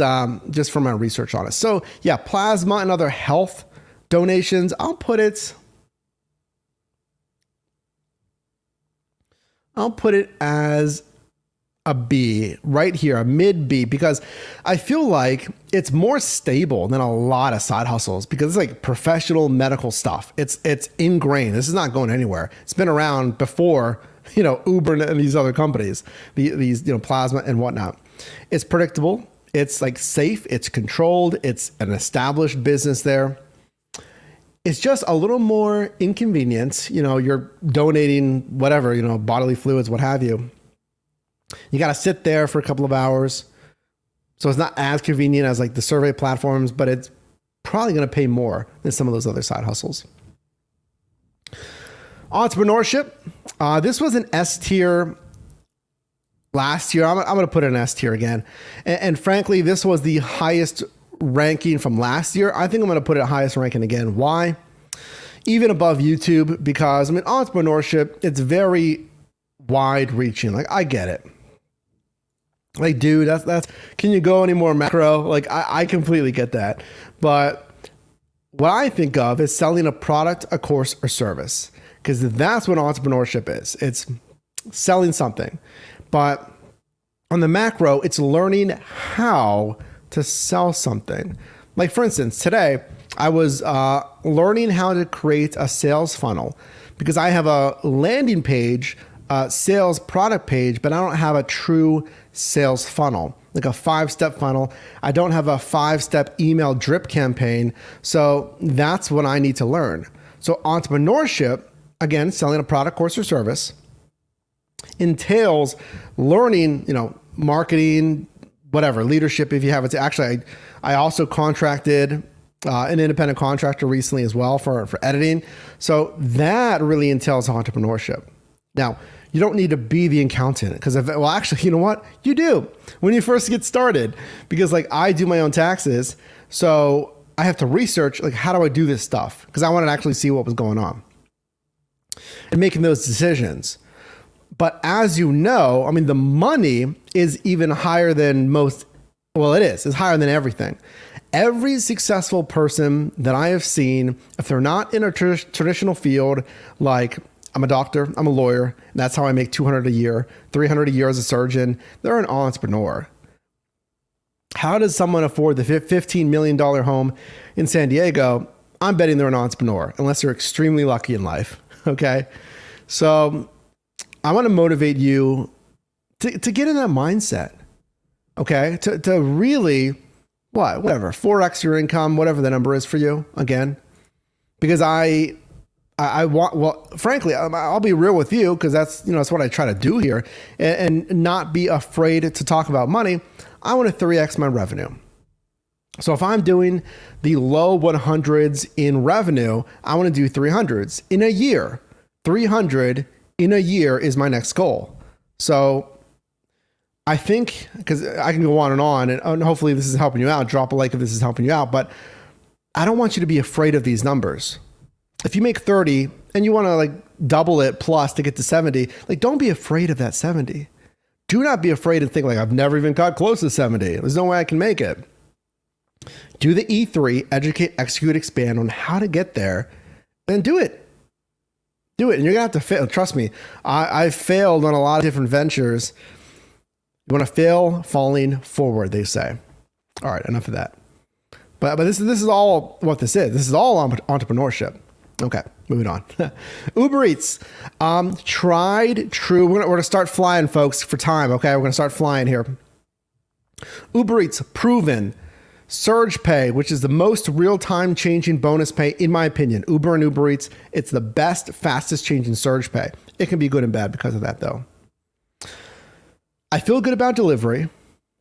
just from my research on it. So yeah, plasma and other health donations, I'll put it as a B right here, a mid B, because I feel like it's more stable than a lot of side hustles because it's like professional medical stuff. It's ingrained. This is not going anywhere. It's been around before, Uber and these other companies, these plasma and whatnot. It's predictable. It's like safe. It's controlled. It's an established business there. It's just a little more inconvenient. You're donating whatever, bodily fluids, what have you. You got to sit there for a couple of hours. So it's not as convenient as like the survey platforms, but it's probably going to pay more than some of those other side hustles. Entrepreneurship. This was an S tier last year. I'm going to put it in S tier again. And frankly, this was the highest ranking from last year. I think I'm going to put it highest ranking again. Why? Even above YouTube, because entrepreneurship, it's very wide reaching. Like, I get it. Like, dude, that's, can you go any more macro? Like, I completely get that. But what I think of is selling a product, a course, or service, because that's what entrepreneurship is. It's selling something. But on the macro, it's learning how to sell something. Like, for instance, today I was learning how to create a sales funnel because I have a landing page, sales product page, but I don't have a true sales funnel, like a 5-step funnel. I don't have a 5-step email drip campaign. So that's what I need to learn. So entrepreneurship, again, selling a product, course, or service, entails learning, marketing, whatever, leadership if you have it. Actually, I also contracted an independent contractor recently as well for editing. So that really entails entrepreneurship. Now, you don't need to be the accountant because actually, you know what? You do when you first get started, because like I do my own taxes. So I have to research, like, how do I do this stuff? Because I wanted to actually see what was going on and making those decisions. But as you know, the money is even higher than most. Well, it's higher than everything. Every successful person that I have seen, if they're not in a traditional field, like I'm a doctor, I'm a lawyer, and that's how I make $200 a year, $300 a year as a surgeon, they're an entrepreneur. How does someone afford the $15 million home in San Diego? I'm betting they're an entrepreneur, unless they're extremely lucky in life. Okay. So I want to motivate you to get in that mindset. Okay. To really, whatever, 4x your income, whatever the number is for you, again, because I I want, well, frankly, I'll be real with you because that's what I try to do here and not be afraid to talk about money. I want to 3x my revenue. So if I'm doing the low 100s in revenue, I want to do 300s in a year. 300 in a year is my next goal. So I think, because I can go on, and hopefully this is helping you out. Drop a like if this is helping you out. But I don't want you to be afraid of these numbers. If you make 30 and you want to like double it plus to get to 70, like don't be afraid of that 70. Do not be afraid and think like I've never even got close to 70. There's no way I can make it. Do the E3, educate, execute, expand on how to get there, and do it. Do it. And you're going to have to fail. Trust me, I've failed on a lot of different ventures. You want to fail falling forward, they say. All right, enough of that. But this is all what this is. This is all entrepreneurship. Okay, moving on. Uber Eats. Tried, true. We're going to start flying, folks, for time. Okay, we're going to start flying here. Uber Eats, proven. Surge pay, which is the most real-time changing bonus pay, in my opinion. Uber and Uber Eats, it's the best, fastest changing surge pay. It can be good and bad because of that, though. I feel good about delivery.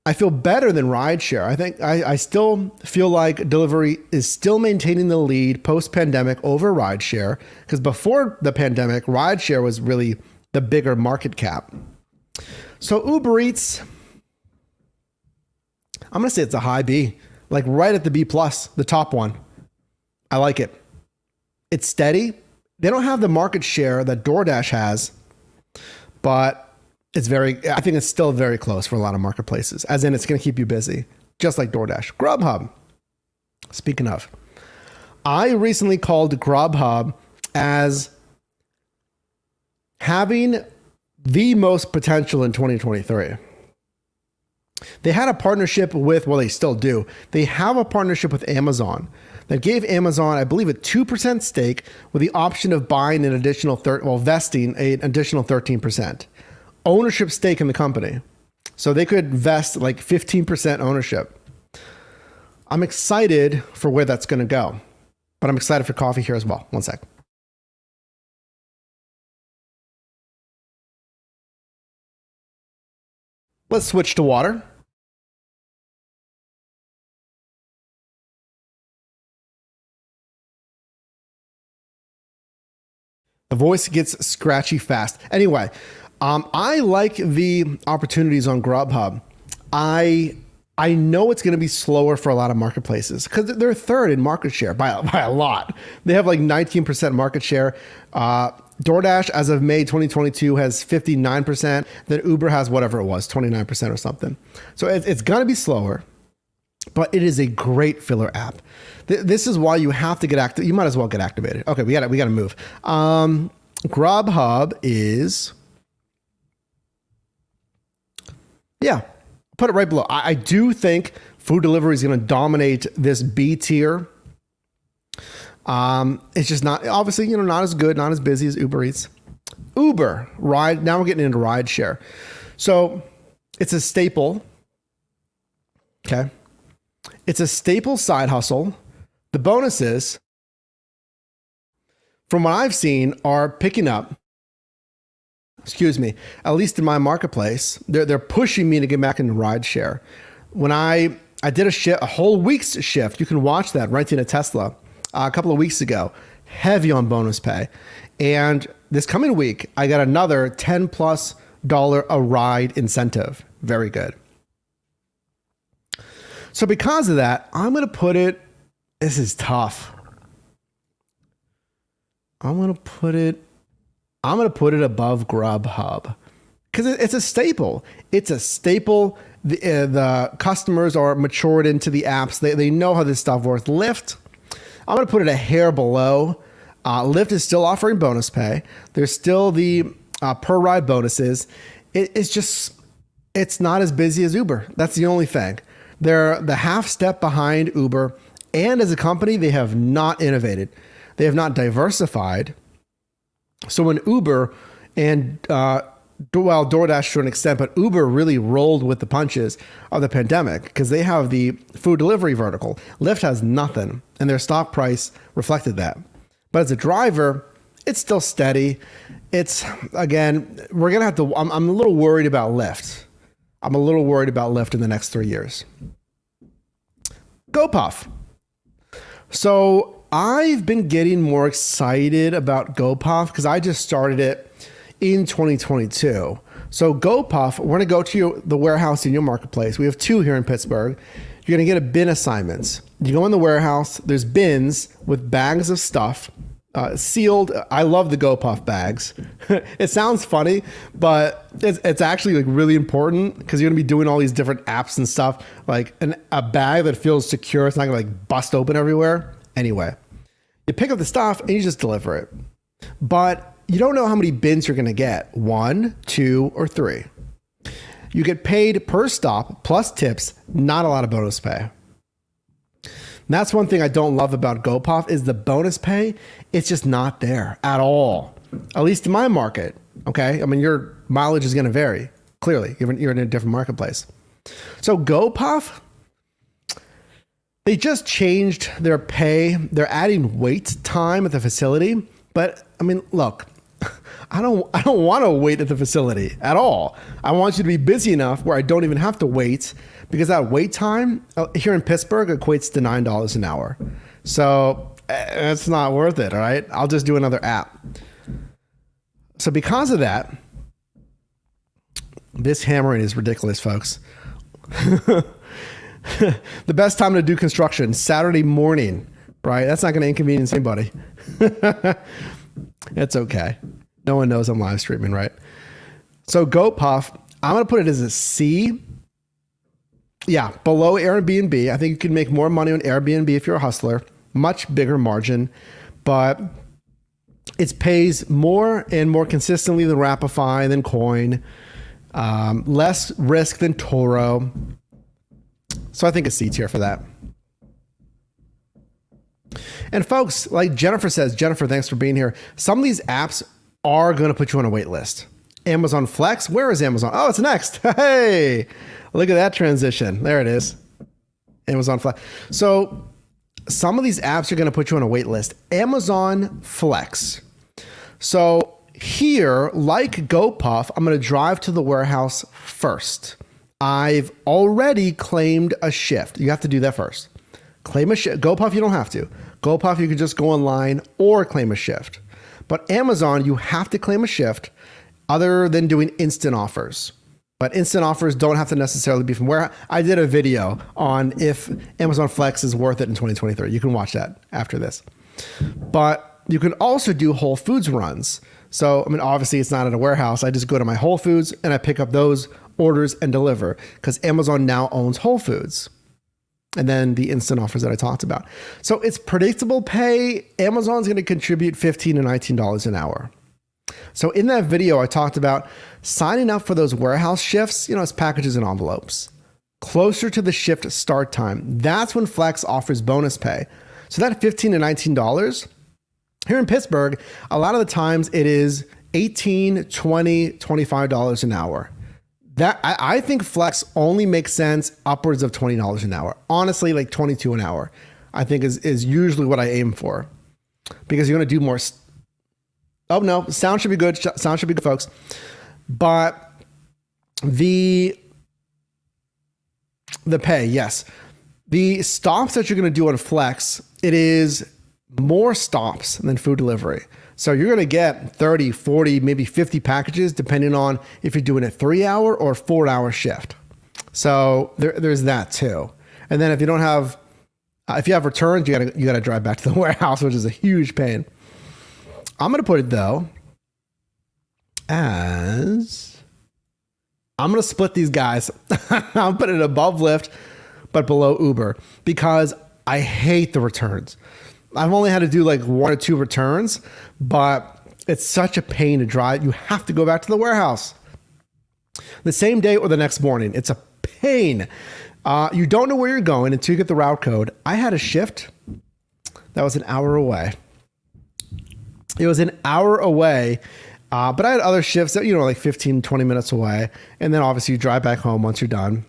I feel better than rideshare. I think I still feel like delivery is still maintaining the lead post-pandemic over rideshare, because before the pandemic, rideshare was really the bigger market cap. So Uber Eats, I'm going to say it's a high B. Like right at the B plus, the top one. I like it. It's steady. They don't have the market share that DoorDash has, but I think it's still very close for a lot of marketplaces, as in it's going to keep you busy, just like DoorDash. Grubhub. Speaking of, I recently called Grubhub as having the most potential in 2023. They had a partnership with, well, they still do. They have a partnership with Amazon that gave Amazon, I believe, a 2% stake with the option of buying an additional, vesting an additional 13%. Ownership stake in the company. So they could vest like 15% ownership. I'm excited for where that's going to go, but I'm excited for coffee here as well. One sec. Let's switch to water. The voice gets scratchy fast. Anyway, I like the opportunities on Grubhub. I know it's going to be slower for a lot of marketplaces because they're third in market share by a lot. They have like 19% market share. DoorDash, as of May 2022, has 59%. Then Uber has whatever it was, 29% or something. So it's going to be slower, but it is a great filler app. This is why you have to get active. You might as well get activated. Okay, we got to move. Grubhub is, yeah, put it right below. I do think food delivery is going to dominate this B tier. It's just not, obviously, not as good, not as busy as Uber Eats. Uber, ride. Now we're getting into ride share. So it's a staple. Okay. It's a staple side hustle. The bonuses, from what I've seen, are picking up. Excuse me. At least in my marketplace, they're pushing me to get back into ride share. When I did a whole week's shift, you can watch that, renting a Tesla, a couple of weeks ago, heavy on bonus pay. And this coming week, I got another $10+ a ride incentive. Very good. So because of that, I'm going to put it, this is tough. I'm going to put it above Grubhub because it's a staple. It's a staple. The customers are matured into the apps. They know how this stuff works. Lyft, I'm going to put it a hair below. Lyft is still offering bonus pay. There's still the per ride bonuses. It's not as busy as Uber. That's the only thing. They're the half step behind Uber. And as a company, they have not innovated. They have not diversified. So when Uber and, DoorDash to an extent, but Uber really rolled with the punches of the pandemic because they have the food delivery vertical. Lyft has nothing, and their stock price reflected that. But as a driver, it's still steady. It's, again, we're going to have to, I'm a little worried about Lyft. I'm a little worried about Lyft in the next 3 years. Gopuff. So I've been getting more excited about Gopuff because I just started it in 2022. So Gopuff, we're going to go to the warehouse in your marketplace. We have 2 here in Pittsburgh. You're going to get a bin assignments. You go in the warehouse, there's bins with bags of stuff, sealed. I love the Gopuff bags. It sounds funny, but it's actually like really important because you're going to be doing all these different apps and stuff. Like a bag that feels secure. It's not going to like bust open everywhere. Anyway, you pick up the stuff and you just deliver it. But you don't know how many bins you're going to get. 1, 2, or 3. You get paid per stop plus tips, not a lot of bonus pay. And that's one thing I don't love about Gopuff is the bonus pay. It's just not there at all, at least in my market. Okay. I mean, your mileage is going to vary. Clearly, you're in a different marketplace. So Gopuff, they just changed their pay. They're adding wait time at the facility. But I mean, look, I don't want to wait at the facility at all. I want you to be busy enough where I don't even have to wait, because that wait time here in Pittsburgh equates to $9 an hour. So it's not worth it. All right. I'll just do another app. So because of that, this hammering is ridiculous, folks. The best time to do construction, Saturday morning, right? That's not going to inconvenience anybody. It's okay. No one knows I'm live streaming, right? So Gopuff, I'm going to put it as a C. Yeah, below Airbnb. I think you can make more money on Airbnb if you're a hustler. Much bigger margin, but it pays more and more consistently than Wrapify, than Coin. Less risk than Turo. So I think a C tier for that. And folks, like Jennifer says, Jennifer, thanks for being here. Some of these apps are going to put you on a wait list. Amazon Flex, where is Amazon? Oh, it's next. Hey, look at that transition. There it is. Amazon Flex. So some of these apps are going to put you on a wait list. Amazon Flex. So here, like Gopuff, I'm going to drive to the warehouse first. I've already claimed a shift. You have to do that first. Claim a shift. Gopuff, you don't have to. Gopuff, you can just go online or claim a shift. But Amazon, you have to claim a shift other than doing instant offers. But instant offers don't have to necessarily be from where. I did a video on if Amazon Flex is worth it in 2023. You can watch that after this. But you can also do Whole Foods runs. So, I mean, obviously it's not at a warehouse. I just go to my Whole Foods and I pick up those orders and deliver, because Amazon now owns Whole Foods. And then the instant offers that I talked about. So it's predictable pay. Amazon's going to contribute $15 to $19 an hour. So in that video, I talked about signing up for those warehouse shifts, it's packages and envelopes. Closer to the shift start time, that's when Flex offers bonus pay. So that $15 to $19, here in Pittsburgh, a lot of the times it is $18, $20, $25 an hour. That I think Flex only makes sense upwards of $20 an hour. Honestly, like $22 an hour, I think is usually what I aim for, because you're going to do more. Oh no, sound should be good. Sound should be good, folks. But the pay, yes. The stops that you're going to do on Flex, it is more stops than food delivery. So you're going to get 30, 40, maybe 50 packages, depending on if you're doing a 3-hour or 4-hour shift. So there's that too. And then if you don't have, if you have returns, you got to drive back to the warehouse, which is a huge pain. I'm going to put it though as, I'm going to split these guys. I'll put it above Lyft, but below Uber, because I hate the returns. I've only had to do like 1 or 2 returns, but it's such a pain to drive. You have to go back to the warehouse the same day or the next morning. It's a pain. You don't know where you're going until you get the route code. I had a shift that was an hour away. It was an hour away, but I had other shifts that, like 15, 20 minutes away. And then obviously you drive back home once you're done.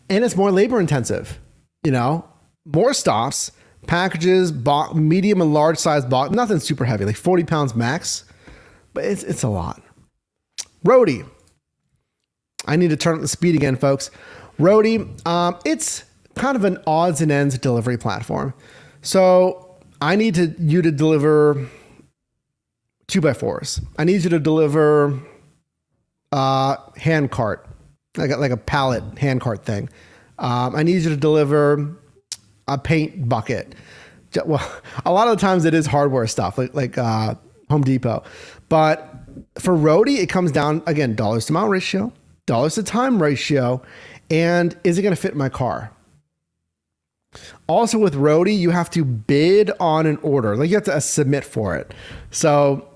And it's more labor intensive, more stops, Packages, medium and large size box, nothing super heavy, like 40 pounds max, but it's a lot. Roadie. I need to turn up the speed again, folks. Roadie, it's kind of an odds and ends delivery platform. So I need you to deliver 2x4s. I need you to deliver hand cart, like a pallet hand cart thing. I need you to deliver a paint bucket. Well, a lot of the times it is hardware stuff like Home Depot. But for Roadie, it comes down, again, dollars to mile ratio, dollars to time ratio, and is it going to fit my car? Also with Roadie, you have to bid on an order. Like you have to submit for it. So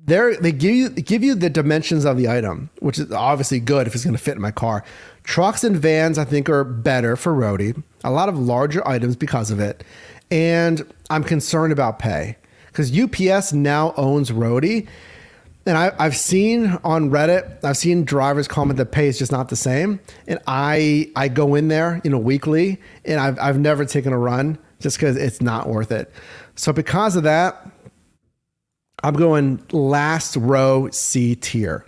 they give you the dimensions of the item, which is obviously good if it's going to fit in my car. Trucks and vans, I think, are better for Roadie. A lot of larger items because of it. And I'm concerned about pay because UPS now owns Roadie. And I've seen on Reddit, I've seen drivers comment that pay is just not the same. And I go in there, weekly, and I've never taken a run just because it's not worth it. So because of that, I'm going last row C tier.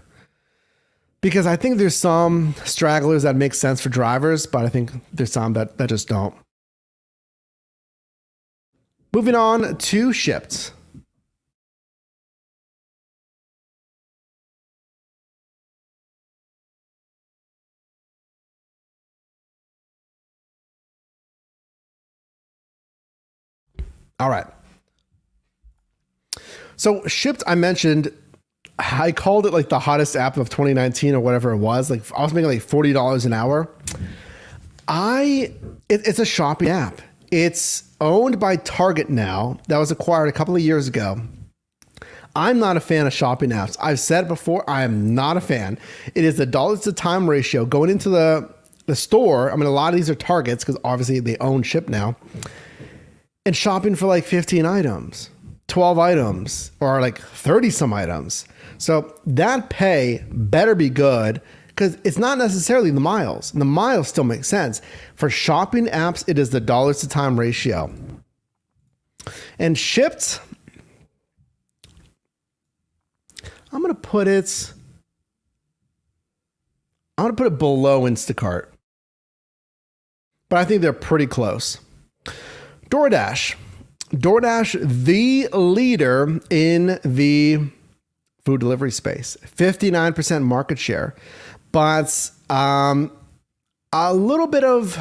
Because I think there's some stragglers that make sense for drivers, but I think there's some that just don't. Moving on to Shipt. All right. So Shipt, I mentioned, I called it like the hottest app of 2019 or whatever it was. Like I was making like $40 an hour. It's a shopping app. It's owned by Target now. That was acquired a couple of years ago. I'm not a fan of shopping apps. I've said it before, I am not a fan. It is the dollars to time ratio going into the store. I mean, a lot of these are Targets because obviously they own Shipt now. And shopping for like 15 items, 12 items, or like 30 some items. So that pay better be good because it's not necessarily the miles. The miles still make sense. For shopping apps, it is the dollars to time ratio. And Shipt, I'm going to put it below Instacart. But I think they're pretty close. DoorDash, the leader in the food delivery space, 59% market share, but a little bit of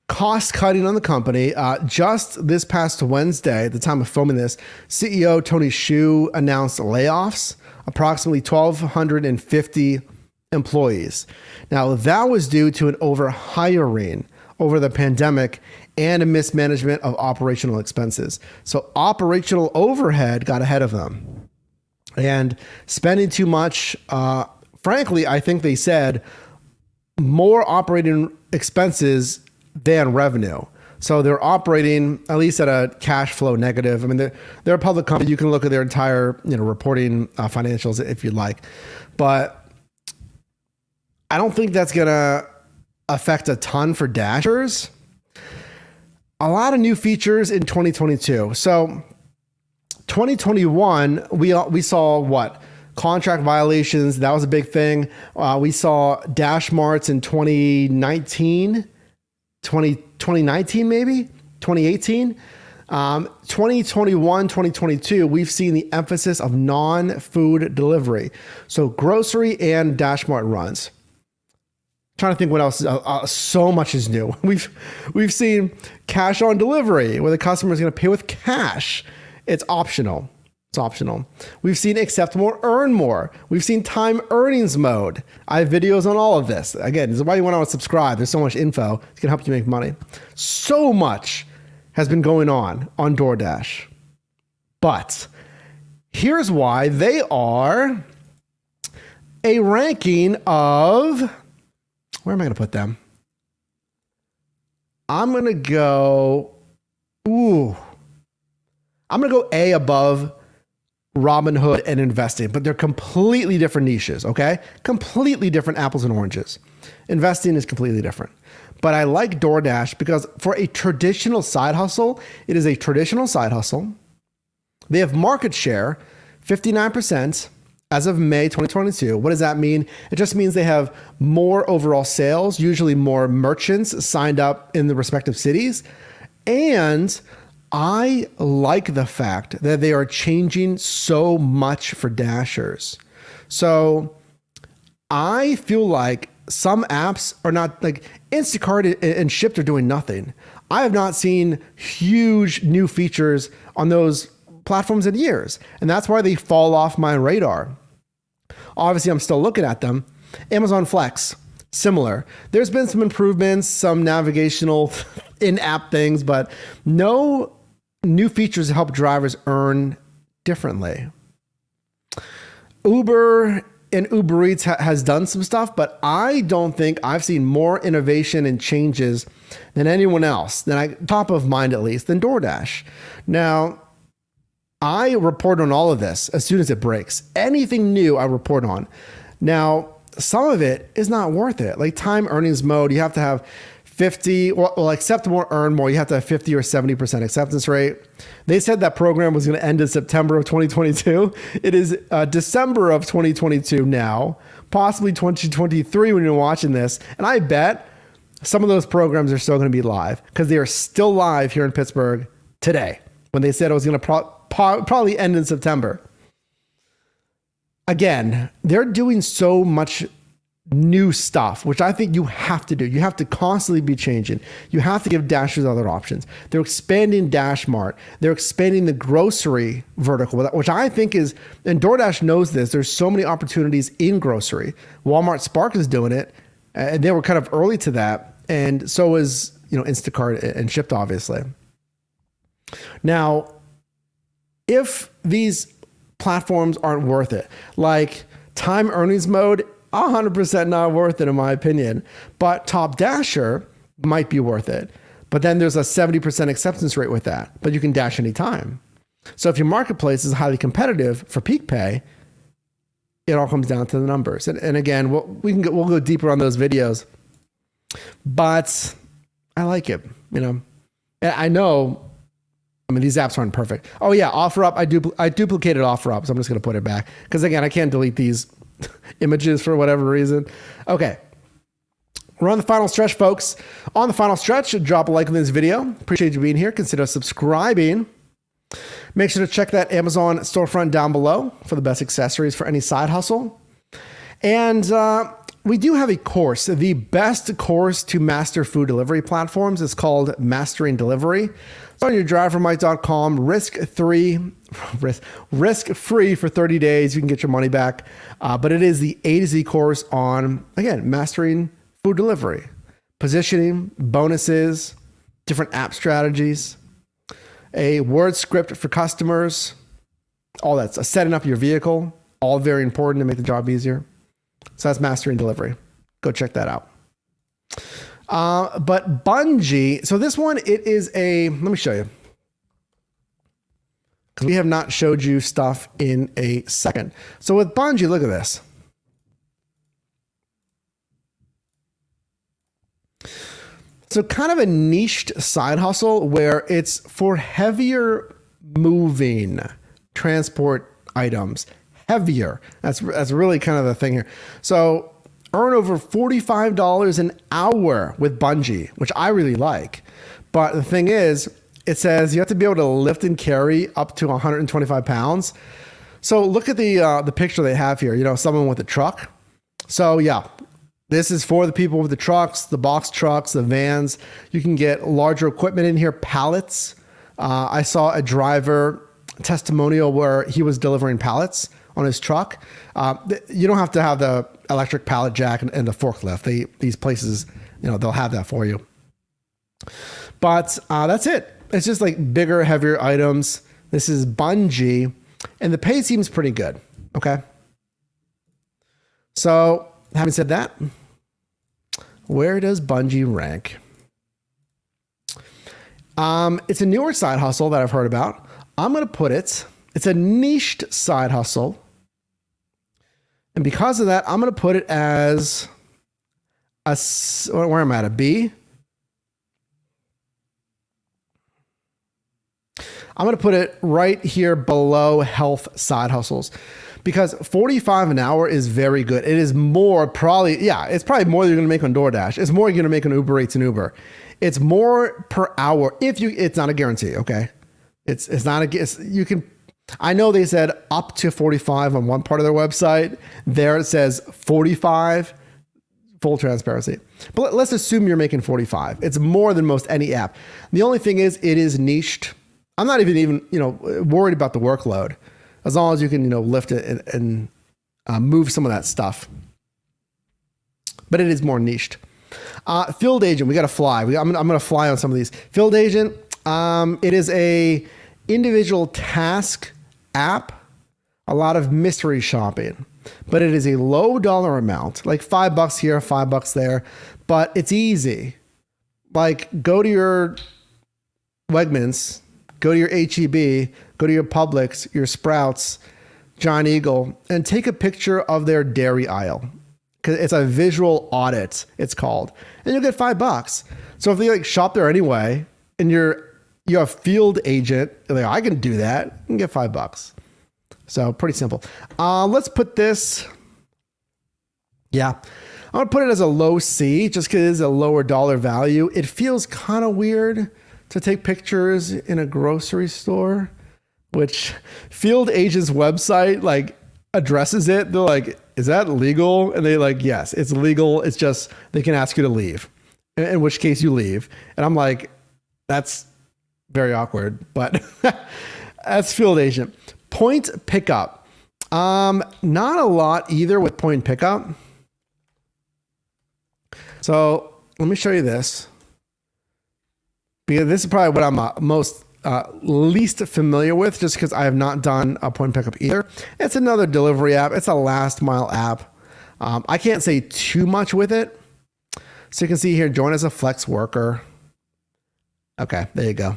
cost cutting on the company. Just this past Wednesday, at the time of filming this, CEO Tony Xu announced layoffs, approximately 1,250 employees. Now, that was due to an overhiring over the pandemic and a mismanagement of operational expenses. So operational overhead got ahead of them. And spending too much, frankly, I think they said more operating expenses than revenue. So they're operating at least at a cash flow negative. I mean, they're a public company. You can look at their entire reporting financials if you'd like. But I don't think that's going to affect a ton for Dashers. A lot of new features in 2022. So 2021, we saw what? Contract violations. That was a big thing. We saw Dash Marts in 2019 maybe? 2018? 2021, 2022, we've seen the emphasis of non-food delivery. So grocery and Dash Mart runs. Trying to think what else. So much is new. We've seen cash on delivery where the customer is going to pay with cash. It's optional. It's optional. We've seen accept more, earn more. We've seen time earnings mode. I have videos on all of this. Again, this is why you want to subscribe. There's so much info. It's going to help you make money. So much has been going on DoorDash. But here's why they are a ranking of... Where am I going to put them? I'm going to go A above Robinhood, and investing, but they're completely different niches, okay? Completely different apples and oranges. Investing is completely different. But I like DoorDash because for a traditional side hustle, it is a traditional side hustle. They have market share, 59% as of May 2022. What does that mean? It just means they have more overall sales, usually more merchants signed up in the respective cities. And I like the fact that they are changing so much for Dashers. So I feel like some apps are not, like Instacart and Shipt are doing nothing. I have not seen huge new features on those platforms in years. And that's why they fall off my radar. Obviously, I'm still looking at them. Amazon Flex, similar. There's been some improvements, some navigational in-app things, but no new features to help drivers earn differently. Uber and Uber Eats has done some stuff, but I don't think I've seen more innovation and changes than anyone else, top of mind at least, than DoorDash. Now, I report on all of this as soon as it breaks. Anything new I report on. Now, some of it is not worth it. Like time earnings mode, you have to have 50, well, accept more, earn more. You have to have 50 or 70% acceptance rate. They said that program was going to end in September of 2022. It is December of 2022 now, possibly 2023 when you're watching this. And I bet some of those programs are still going to be live because they are still live here in Pittsburgh today when they said it was going to probably end in September. Again, they're doing so much new stuff, which I think you have to do. You have to constantly be changing. You have to give Dashers other options. They're expanding Dash Mart. They're expanding the grocery vertical, which I think is, and DoorDash knows this, there's so many opportunities in grocery. Walmart Spark is doing it, and they were kind of early to that. And so is, Instacart and Shipt, obviously. Now, if these platforms aren't worth it, like time earnings mode, 100% not worth it in my opinion, but Top Dasher might be worth it. But then there's a 70% acceptance rate with that, but you can dash anytime. So if your marketplace is highly competitive for peak pay, it all comes down to the numbers. And again, we'll go deeper on those videos, but I like it, And I know, these apps aren't perfect. Oh yeah, OfferUp, I duplicated OfferUp, so I'm just going to put it back. Because again, I can't delete these images for whatever reason. Okay. We're on the final stretch, folks. On the final stretch, drop a like on this video. Appreciate you being here. Consider subscribing. Make sure to check that Amazon storefront down below for the best accessories for any side hustle. And we do have a course, the best course to master food delivery platforms. It's called Mastering Delivery. It's on yourdrivermike.com, risk-free for 30 days. You can get your money back. But it is the A to Z course on, again, mastering food delivery, positioning, bonuses, different app strategies, a word script for customers, all that, setting up your vehicle, all very important to make the job easier. So that's Mastering Delivery. Go check that out. But Bungii, so this one, it is let me show you. Because we have not showed you stuff in a second. So with Bungii, look at this. So kind of a niched side hustle where it's for heavier moving transport items. Heavier. That's really kind of the thing here. So earn over $45 an hour with Bungii, which I really like. But the thing is, it says you have to be able to lift and carry up to 125 pounds. So look at the picture they have here, someone with a truck. So yeah, this is for the people with the trucks, the box trucks, the vans. You can get larger equipment in here, pallets. I saw a driver testimonial where he was delivering pallets on his truck. You don't have to have the electric pallet jack and the forklift. These places, they'll have that for you. But that's it. It's just like bigger, heavier items. This is Bungii, and the pay seems pretty good. Okay. So having said that, where does Bungii rank? It's a newer side hustle that I've heard about. I'm going to put it It's a niched side hustle. And because of that, I'm going to put it as where am I at? A B? I'm going to put it right here below health side hustles because 45 an hour is very good. It is more probably, it's probably more than you're going to make on DoorDash. It's more you're going to make on Uber Eats and Uber. It's more per hour it's not a guarantee. Okay. It's not you can, I know they said up to 45 on one part of their website. There it says 45, full transparency. But let's assume you're making 45. It's more than most any app. The only thing is it is niched. I'm not even worried about the workload as long as you can, lift it and move some of that stuff. But it is more niched. Field agent, we got to fly. I'm going to fly on some of these. Field agent, it is a individual task app, a lot of mystery shopping, but it is a low dollar amount, like $5 here, $5 there, but it's easy. Like go to your Wegmans, go to your HEB, go to your Publix, your Sprouts, Giant Eagle, and take a picture of their dairy aisle. Because it's a visual audit, it's called. And you'll get $5. So if they shop there anyway, and you're a field agent, I can do that, you can get $5. So pretty simple. Let's put this, I'm gonna put it as a low C, just because it is a lower dollar value. It feels kind of weird to take pictures in a grocery store, which Field Agent's website addresses it. They're like, is that legal? And they yes, it's legal. It's just, they can ask you to leave, in which case you leave. And I'm like, that's very awkward, but that's Field Agent. Point pickup. Not a lot either with point pickup. So let me show you this. Because this is probably what I'm least familiar with, just because I have not done a point pickup either. It's another delivery app. It's a last mile app. I can't say too much with it. So you can see here, join as a flex worker. Okay, there you go.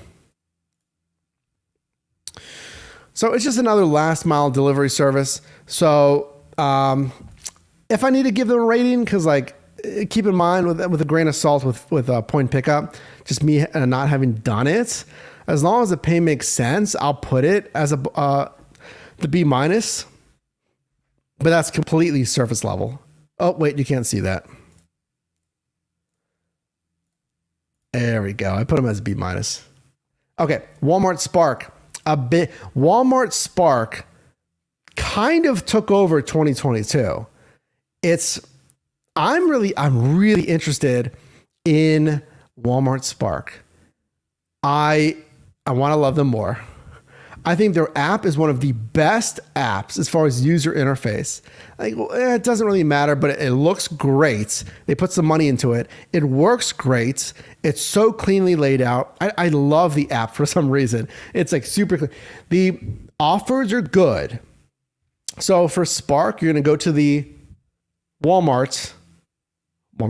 So it's just another last mile delivery service. So if I need to give them a rating, because keep in mind with a grain of salt with point pickup, just me not having done it, as long as the pay makes sense, I'll put it as the B-. But that's completely surface level. Oh, wait, you can't see that. There we go. I put them as B-. Okay, Walmart Spark. Walmart Spark kind of took over 2022. I'm really interested in Walmart Spark. I want to love them more. I think their app is one of the best apps as far as user interface. It doesn't really matter, but it looks great. They put some money into it. It works great. It's so cleanly laid out. I love the app for some reason. It's super clean. The offers are good. So for Spark, you're going to go to the Walmart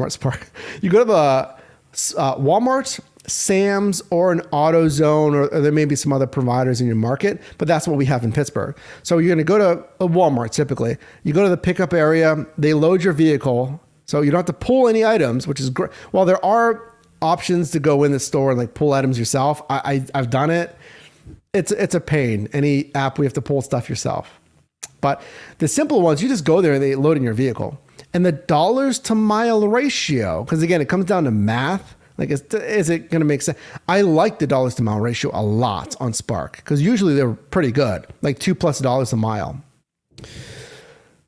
Spark. You go to the Walmart, Sam's, or an AutoZone, or there may be some other providers in your market, but that's what we have in Pittsburgh. So you're going to go to a Walmart typically. You go to the pickup area, they load your vehicle, so you don't have to pull any items, which is great. While there are options to go in the store and pull items yourself, I've done it. It's a pain. Any app, we have to pull stuff yourself. But the simple ones, you just go there and they load in your vehicle. And the dollars to mile ratio, because again, it comes down to math. Is it going to make sense? I like the dollars to mile ratio a lot on Spark because usually they're pretty good, $2+ a mile.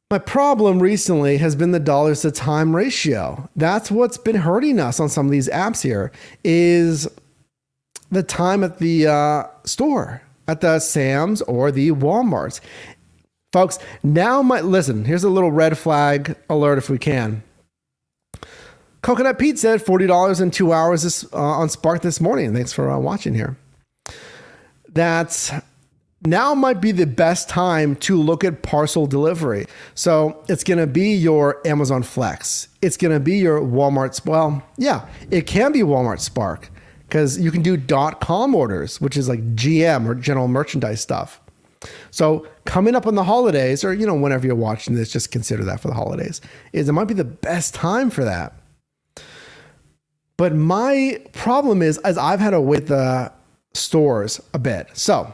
My problem recently has been the dollars to time ratio. That's what's been hurting us on some of these apps here is the time at the store, at the Sam's or the Walmarts. Folks, listen, here's a little red flag alert if we can. Coconut Pete said $40 in 2 hours on Spark this morning. Thanks for watching here. That's now might be the best time to look at parcel delivery. So it's going to be your Amazon Flex. It's going to be your Walmart. Well, yeah, it can be Walmart Spark because you can do .com orders, which is like GM or general merchandise stuff. So coming up on the holidays, or, whenever you're watching this, just consider that for the holidays, is it might be the best time for that. But my problem is I've had to wait the stores a bit. So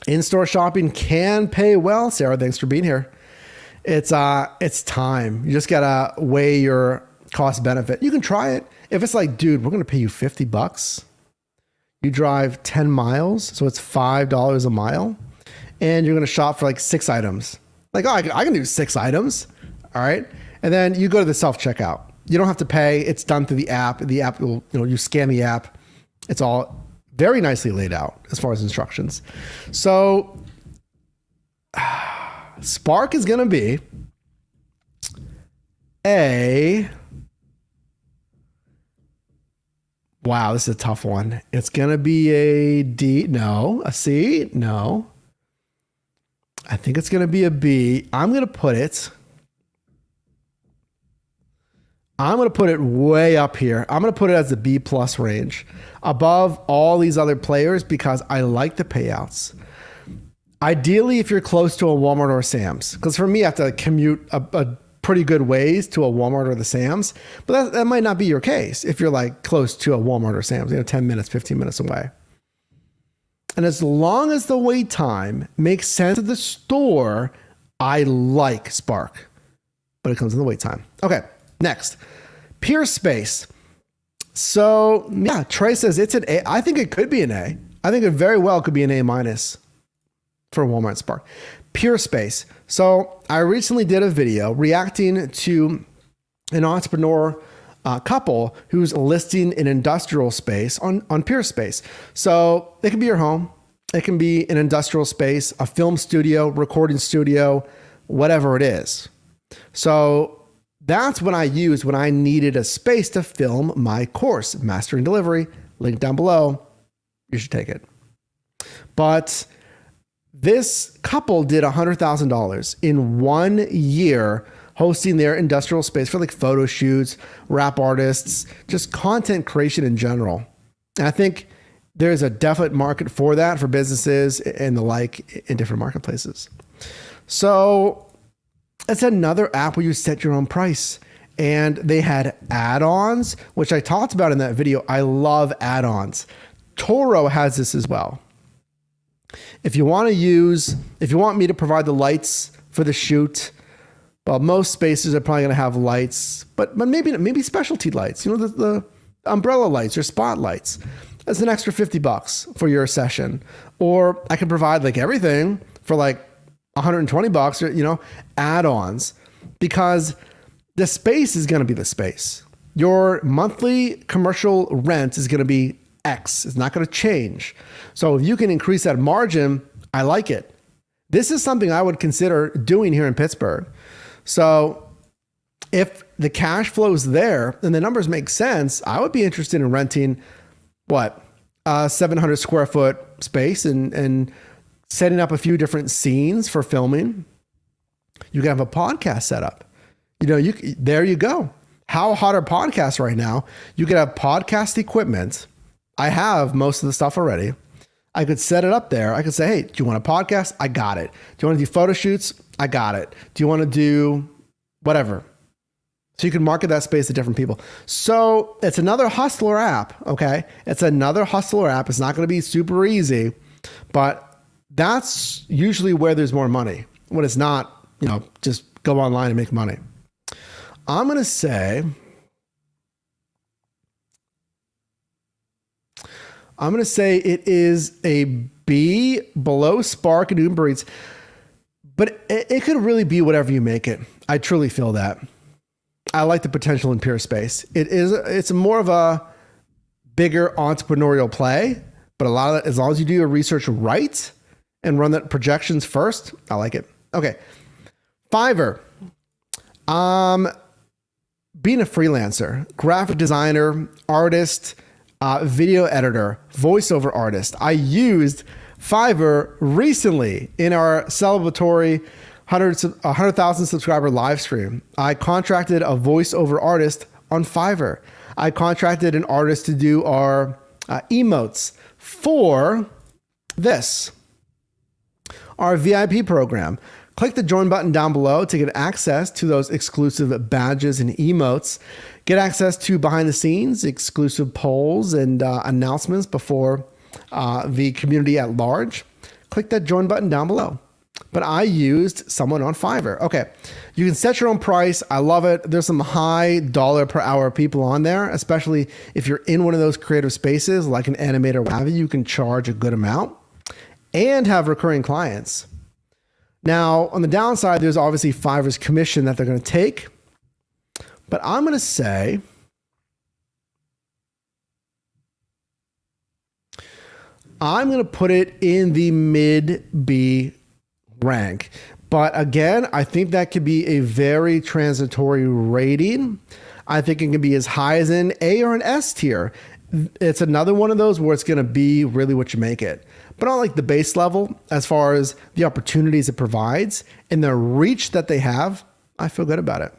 in-store shopping can pay well. Sarah, thanks for being here. It's time. You just gotta weigh your cost benefit. You can try it. If it's like, dude, we're gonna pay you $50. You drive 10 miles, so it's $5 a mile, and you're gonna shop for like 6 items. Like, oh, I can do 6 items. All right. And then you go to the self-checkout. You don't have to pay. It's done through the app. The app will, you scan the app. It's all very nicely laid out as far as instructions. So Spark is going to be wow, this is a tough one. It's going to be a D. No, a C. No. I think it's going to be a B. I'm going to put it way up here. I'm going to put it as the B plus range above all these other players because I like the payouts. Ideally, if you're close to a Walmart or a Sam's, because for me, I have to commute a pretty good ways to a Walmart or the Sam's, but that might not be your case if you're like close to a Walmart or Sam's, 10 minutes, 15 minutes away. And as long as the wait time makes sense at the store, I like Spark, but it comes in the wait time. Okay, next, Peerspace. So yeah, Trey says it's an A. I think it could be an A. I think it very well could be an A minus for Walmart Spark. Peerspace. So I recently did a video reacting to an entrepreneur couple who's listing an industrial space on Peerspace. So it can be your home. It can be an industrial space, a film studio, recording studio, whatever it is. So that's what I used when I needed a space to film my course, Mastering Delivery. Link down below. You should take it. But this couple did $100,000 in 1 year hosting their industrial space for like photo shoots, rap artists, just content creation in general. And I think there's a definite market for that for businesses and the like in different marketplaces. So it's another app where you set your own price. And they had add-ons, which I talked about in that video. I love add-ons. Turo has this as well. If you want me to provide the lights for the shoot, well, most spaces are probably going to have lights, but maybe specialty lights, the umbrella lights or spotlights. That's an extra $50 for your session. Or I can provide like everything for like $120 or, add-ons, because the space is going to be the space. Your monthly commercial rent is going to be X. It's not going to change. So if you can increase that margin, I like it. This is something I would consider doing here in Pittsburgh. So if the cash flow is there and the numbers make sense, I would be interested in renting a 700 square foot space and setting up a few different scenes for filming. You can have a podcast set up. There you go. How hot are podcasts right now? You could have podcast equipment. I have most of the stuff already. I could set it up there. I could say, hey, do you want a podcast? I got it. Do you want to do photo shoots? I got it. Do you want to do whatever? So you can market that space to different people. So it's another hustler app, okay? It's another hustler app. It's not going to be super easy, but that's usually where there's more money. When it's not, just go online and make money. I'm going to say it is a B, below Spark and Uber Eats, but it could really be whatever you make it. I truly feel that. I like the potential in Peerspace. It's more of a bigger entrepreneurial play, but a lot of that, as long as you do your research right and run that projections first, I like it. Okay. Fiverr. Being a freelancer, graphic designer, artist, video editor, voiceover artist. I used Fiverr recently in our celebratory 100,000 subscriber live stream. I contracted a voiceover artist on Fiverr. I contracted an artist to do our emotes for this, our VIP program. Click the join button down below to get access to those exclusive badges and emotes. Get access to behind the scenes, exclusive polls and announcements before the community at large. Click that join button down below. But I used someone on Fiverr. Okay, you can set your own price. I love it. There's some high dollar per hour people on there, especially if you're in one of those creative spaces like an animator or what have you. You can charge a good amount and have recurring clients. Now, on the downside, there's obviously Fiverr's commission that they're going to take. But I'm going to say I'm going to put it in the mid B rank. But again, I think that could be a very transitory rating. I think it can be as high as an A or an S tier. It's another one of those where it's going to be really what you make it. But on like the base level, as far as the opportunities it provides and the reach that they have, I feel good about it.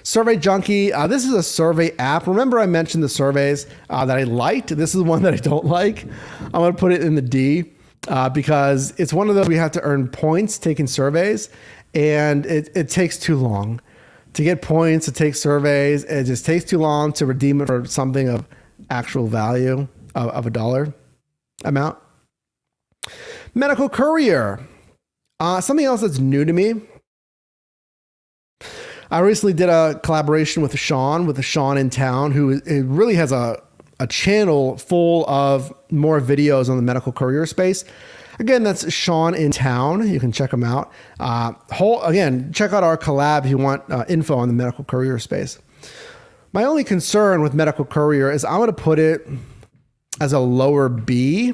Survey Junkie. This is a survey app. Remember I mentioned the surveys that I liked. This is one that I don't like. I'm going to put it in the D because it's one of those we have to earn points taking surveys, and it takes too long to get points to take surveys. It just takes too long to redeem it for something of actual value of a dollar amount. Medical Courier. Something else that's new to me. I recently did a collaboration with Sean in Town, who really has a channel full of more videos on the medical courier space. Again, that's Sean in Town. You can check him out. Again, check out our collab if you want info on the medical courier space. My only concern with medical courier is I'm going to put it as a lower B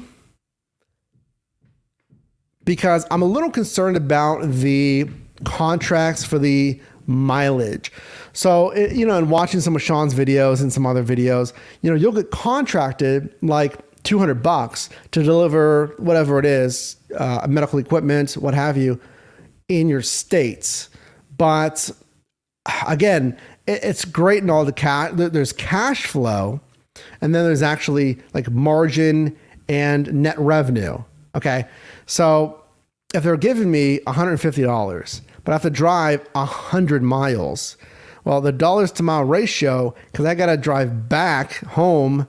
because I'm a little concerned about the contracts for the mileage. So, in watching some of Sean's videos and some other videos, you'll get contracted like $200 to deliver whatever it is, medical equipment, what have you, in your states. But again, it's great in all the cash. There's cash flow, and then there's actually like margin and net revenue. Okay. So if they're giving me $150, but I have to drive 100 miles, well, the dollars to mile ratio, because I got to drive back home,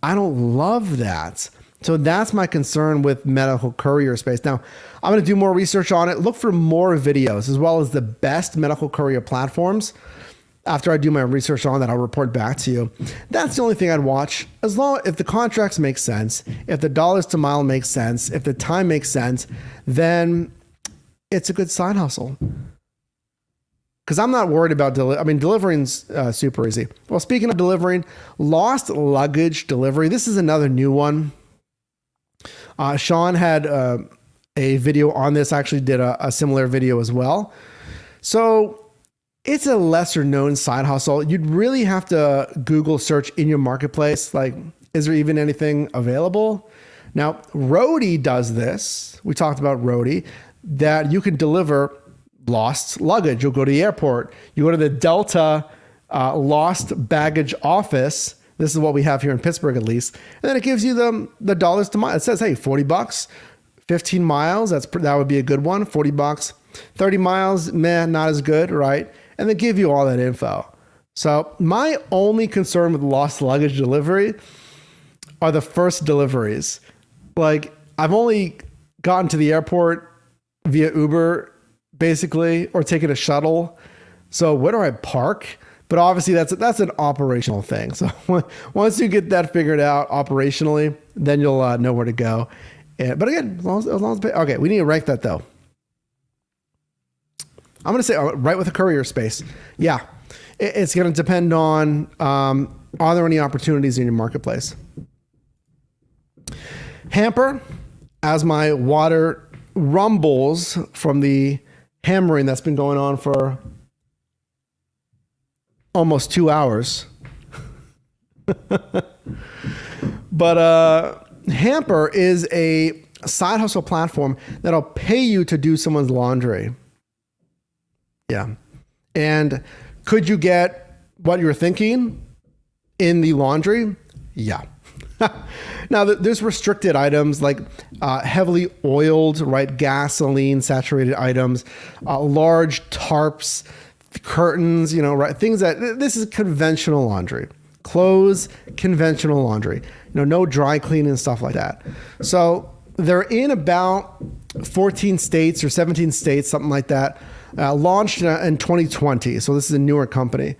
I don't love that. So that's my concern with medical courier space. Now, I'm going to do more research on it. Look for more videos as well as the best medical courier platforms. After I do my research on that, I'll report back to you. That's the only thing I'd watch. If the contracts make sense, if the dollars to mile makes sense, if the time makes sense, then it's a good side hustle. Because I'm not worried about delivering's super easy. Well, speaking of delivering, lost luggage delivery. This is another new one. Sean had a video on this. I actually did a similar video as well. So it's a lesser known side hustle. You'd really have to Google search in your marketplace. Like, is there even anything available? Now, Roadie does this. We talked about Roadie, that you can deliver lost luggage. You'll go to the airport. You go to the Delta lost baggage office. This is what we have here in Pittsburgh, at least. And then it gives you the dollars to mile. It says, hey, $40, 15 miles. That would be a good one. $40, 30 miles, not as good, right? And they give you all that info. So my only concern with lost luggage delivery are the first deliveries. Like, I've only gotten to the airport via Uber, basically, or taken a shuttle. So where do I park? But obviously that's an operational thing. So once you get that figured out operationally, then you'll know where to go. But again, as long as okay, we need to rank that though. I'm going to say right with the courier space. Yeah, it's going to depend on are there any opportunities in your marketplace? Hampr, as my water rumbles from the hammering that's been going on for almost 2 hours. But Hampr is a side hustle platform that'll pay you to do someone's laundry. Yeah. And could you get what you were thinking in the laundry? Yeah. Now, there's restricted items like heavily oiled, right, gasoline saturated items, large tarps, curtains, right, things that this is conventional laundry. Clothes, conventional laundry, no dry cleaning and stuff like that. So they're in about 14 states or 17 states, something like that. Launched in 2020. So this is a newer company.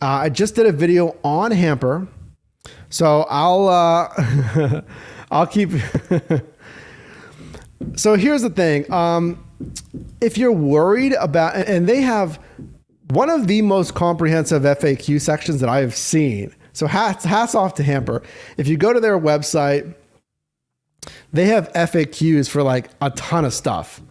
I just did a video on Hampr. So I'll keep. So here's the thing. If you're worried about, and they have one of the most comprehensive FAQ sections that I've seen. So hats off to Hampr. If you go to their website, they have FAQs for like a ton of stuff.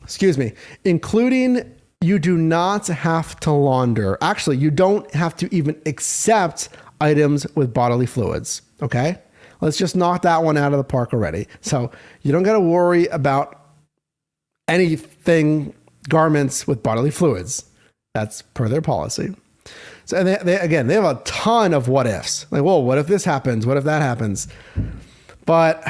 Excuse me, including you do not have to launder. Actually, you don't have to even accept items with bodily fluids. Okay. Let's just knock that one out of the park already. So you don't got to worry about anything, garments with bodily fluids. That's per their policy. So and they have a ton of what ifs. Like, whoa, what if this happens? What if that happens? But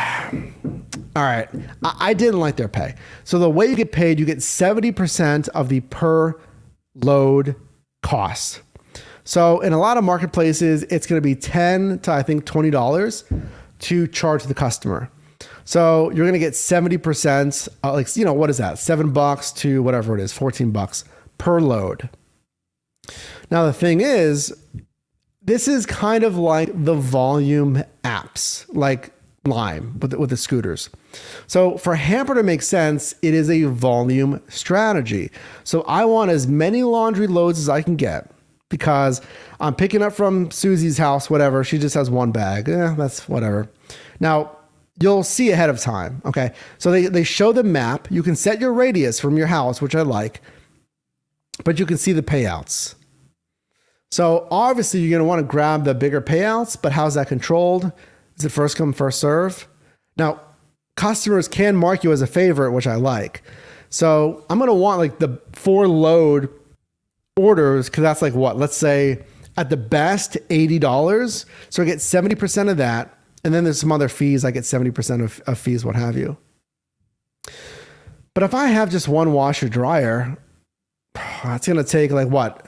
all right, I didn't like their pay. So the way you get paid, you get 70% of the per load cost. So in a lot of marketplaces, it's going to be $10 to I think $20 to charge the customer. So you're going to get 70%, what is that? $7 to whatever it is, $14 per load. Now, the thing is, this is kind of like the volume apps, like Lime with the scooters. So for Hampr to make sense, it is a volume strategy. So I want as many laundry loads as I can get because I'm picking up from Susie's house, whatever. She just has one bag. That's whatever. Now, you'll see ahead of time. Okay. So they show the map. You can set your radius from your house, which I like, but you can see the payouts. So obviously you're going to want to grab the bigger payouts, but how's that controlled? Is it first come, first serve? Now, customers can mark you as a favorite, which I like. So I'm going to want like the 4 load orders because that's like what? Let's say at the best $80. So I get 70% of that. And then there's some other fees. I get 70% of fees, what have you. But if I have just one washer dryer, it's going to take like what?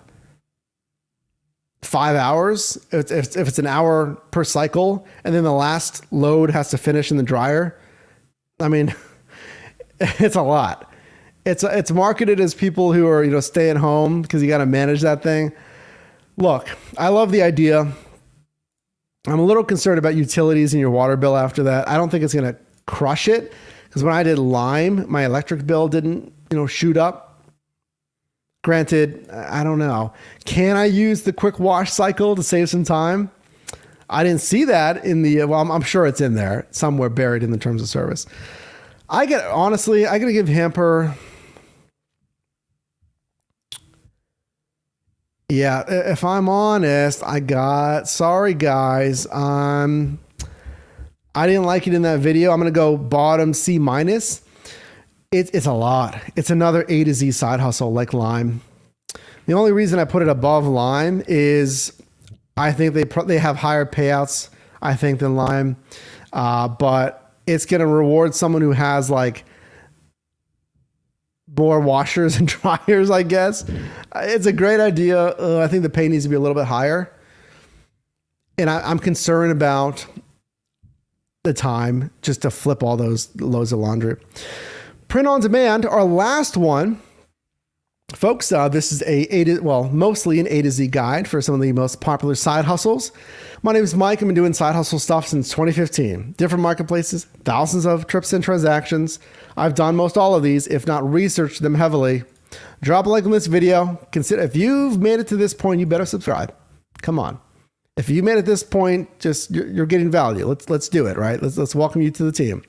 5 hours if it's an hour per cycle, and then the last load has to finish in the dryer. I mean, it's a lot. It's marketed as people who are staying home because you got to manage that thing. Look, I love the idea. I'm a little concerned about utilities in your water bill after that. I don't think it's going to crush it because when I did Lime, my electric bill didn't shoot up. Granted, I don't know. Can I use the quick wash cycle to save some time? I didn't see that in the, I'm sure it's in there somewhere buried in the terms of service. I got to give Hampr. Yeah, if I'm honest, sorry guys. I didn't like it in that video. I'm going to go bottom C-. It's a lot. It's another A to Z side hustle like Lime. The only reason I put it above Lime is I think they have higher payouts, I think, than Lime. But it's going to reward someone who has like more washers and dryers, I guess. It's a great idea. I think the pay needs to be a little bit higher. And I'm concerned about the time just to flip all those loads of laundry. Print on demand, our last one. Folks, this is mostly an A to Z guide for some of the most popular side hustles. My name is Mike. I've been doing side hustle stuff since 2015. Different marketplaces, thousands of trips and transactions. I've done most all of these, if not researched them heavily. Drop a like on this video. Consider if you've made it to this point, you better subscribe. Come on. If you made it this point, you're getting value. Let's do it, right? Let's welcome you to the team.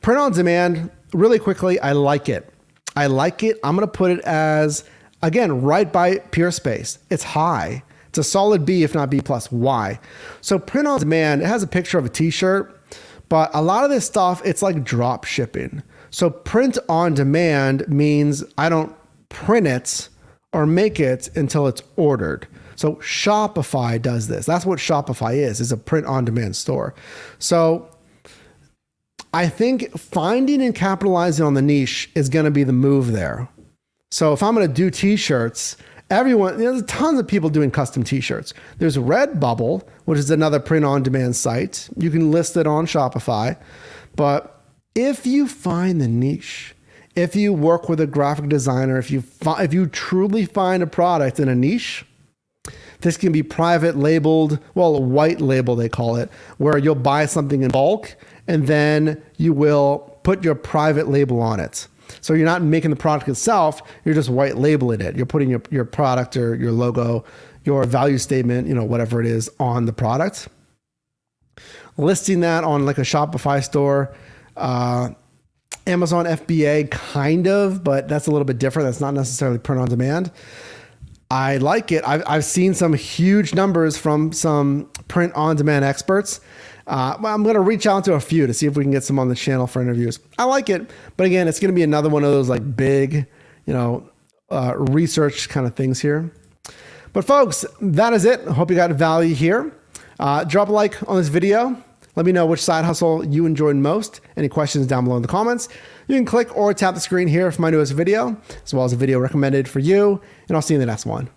Print on demand. Really quickly, I like it. I'm going to put it as, again, right by Peerspace. It's high. It's a solid B, if not B+. Why? So print on demand, it has a picture of a t-shirt, but a lot of this stuff, it's like drop shipping. So print on demand means I don't print it or make it until it's ordered. So Shopify does this. That's what Shopify is. It's a print-on-demand store. So I think finding and capitalizing on the niche is going to be the move there. So if I'm going to do t-shirts, there's tons of people doing custom t-shirts. There's Redbubble, which is another print-on-demand site. You can list it on Shopify. But if you find the niche, if you work with a graphic designer, if you truly find a product in a niche, this can be private labeled, well, white label they call it, where you'll buy something in bulk and then you will put your private label on it. So you're not making the product itself, you're just white labeling it. You're putting your product or your logo, your value statement, whatever it is on the product. Listing that on like a Shopify store, Amazon FBA kind of, but that's a little bit different. That's not necessarily print on demand. I like it. I've seen some huge numbers from some print on demand experts. I'm going to reach out to a few to see if we can get some on the channel for interviews. I like it, but again, it's going to be another one of those like big, research kind of things here. But folks, that is it. I hope you got value here. Drop a like on this video. Let me know which side hustle you enjoyed most. Any questions down below in the comments. You can click or tap the screen here for my newest video, as well as a video recommended for you. And I'll see you in the next one.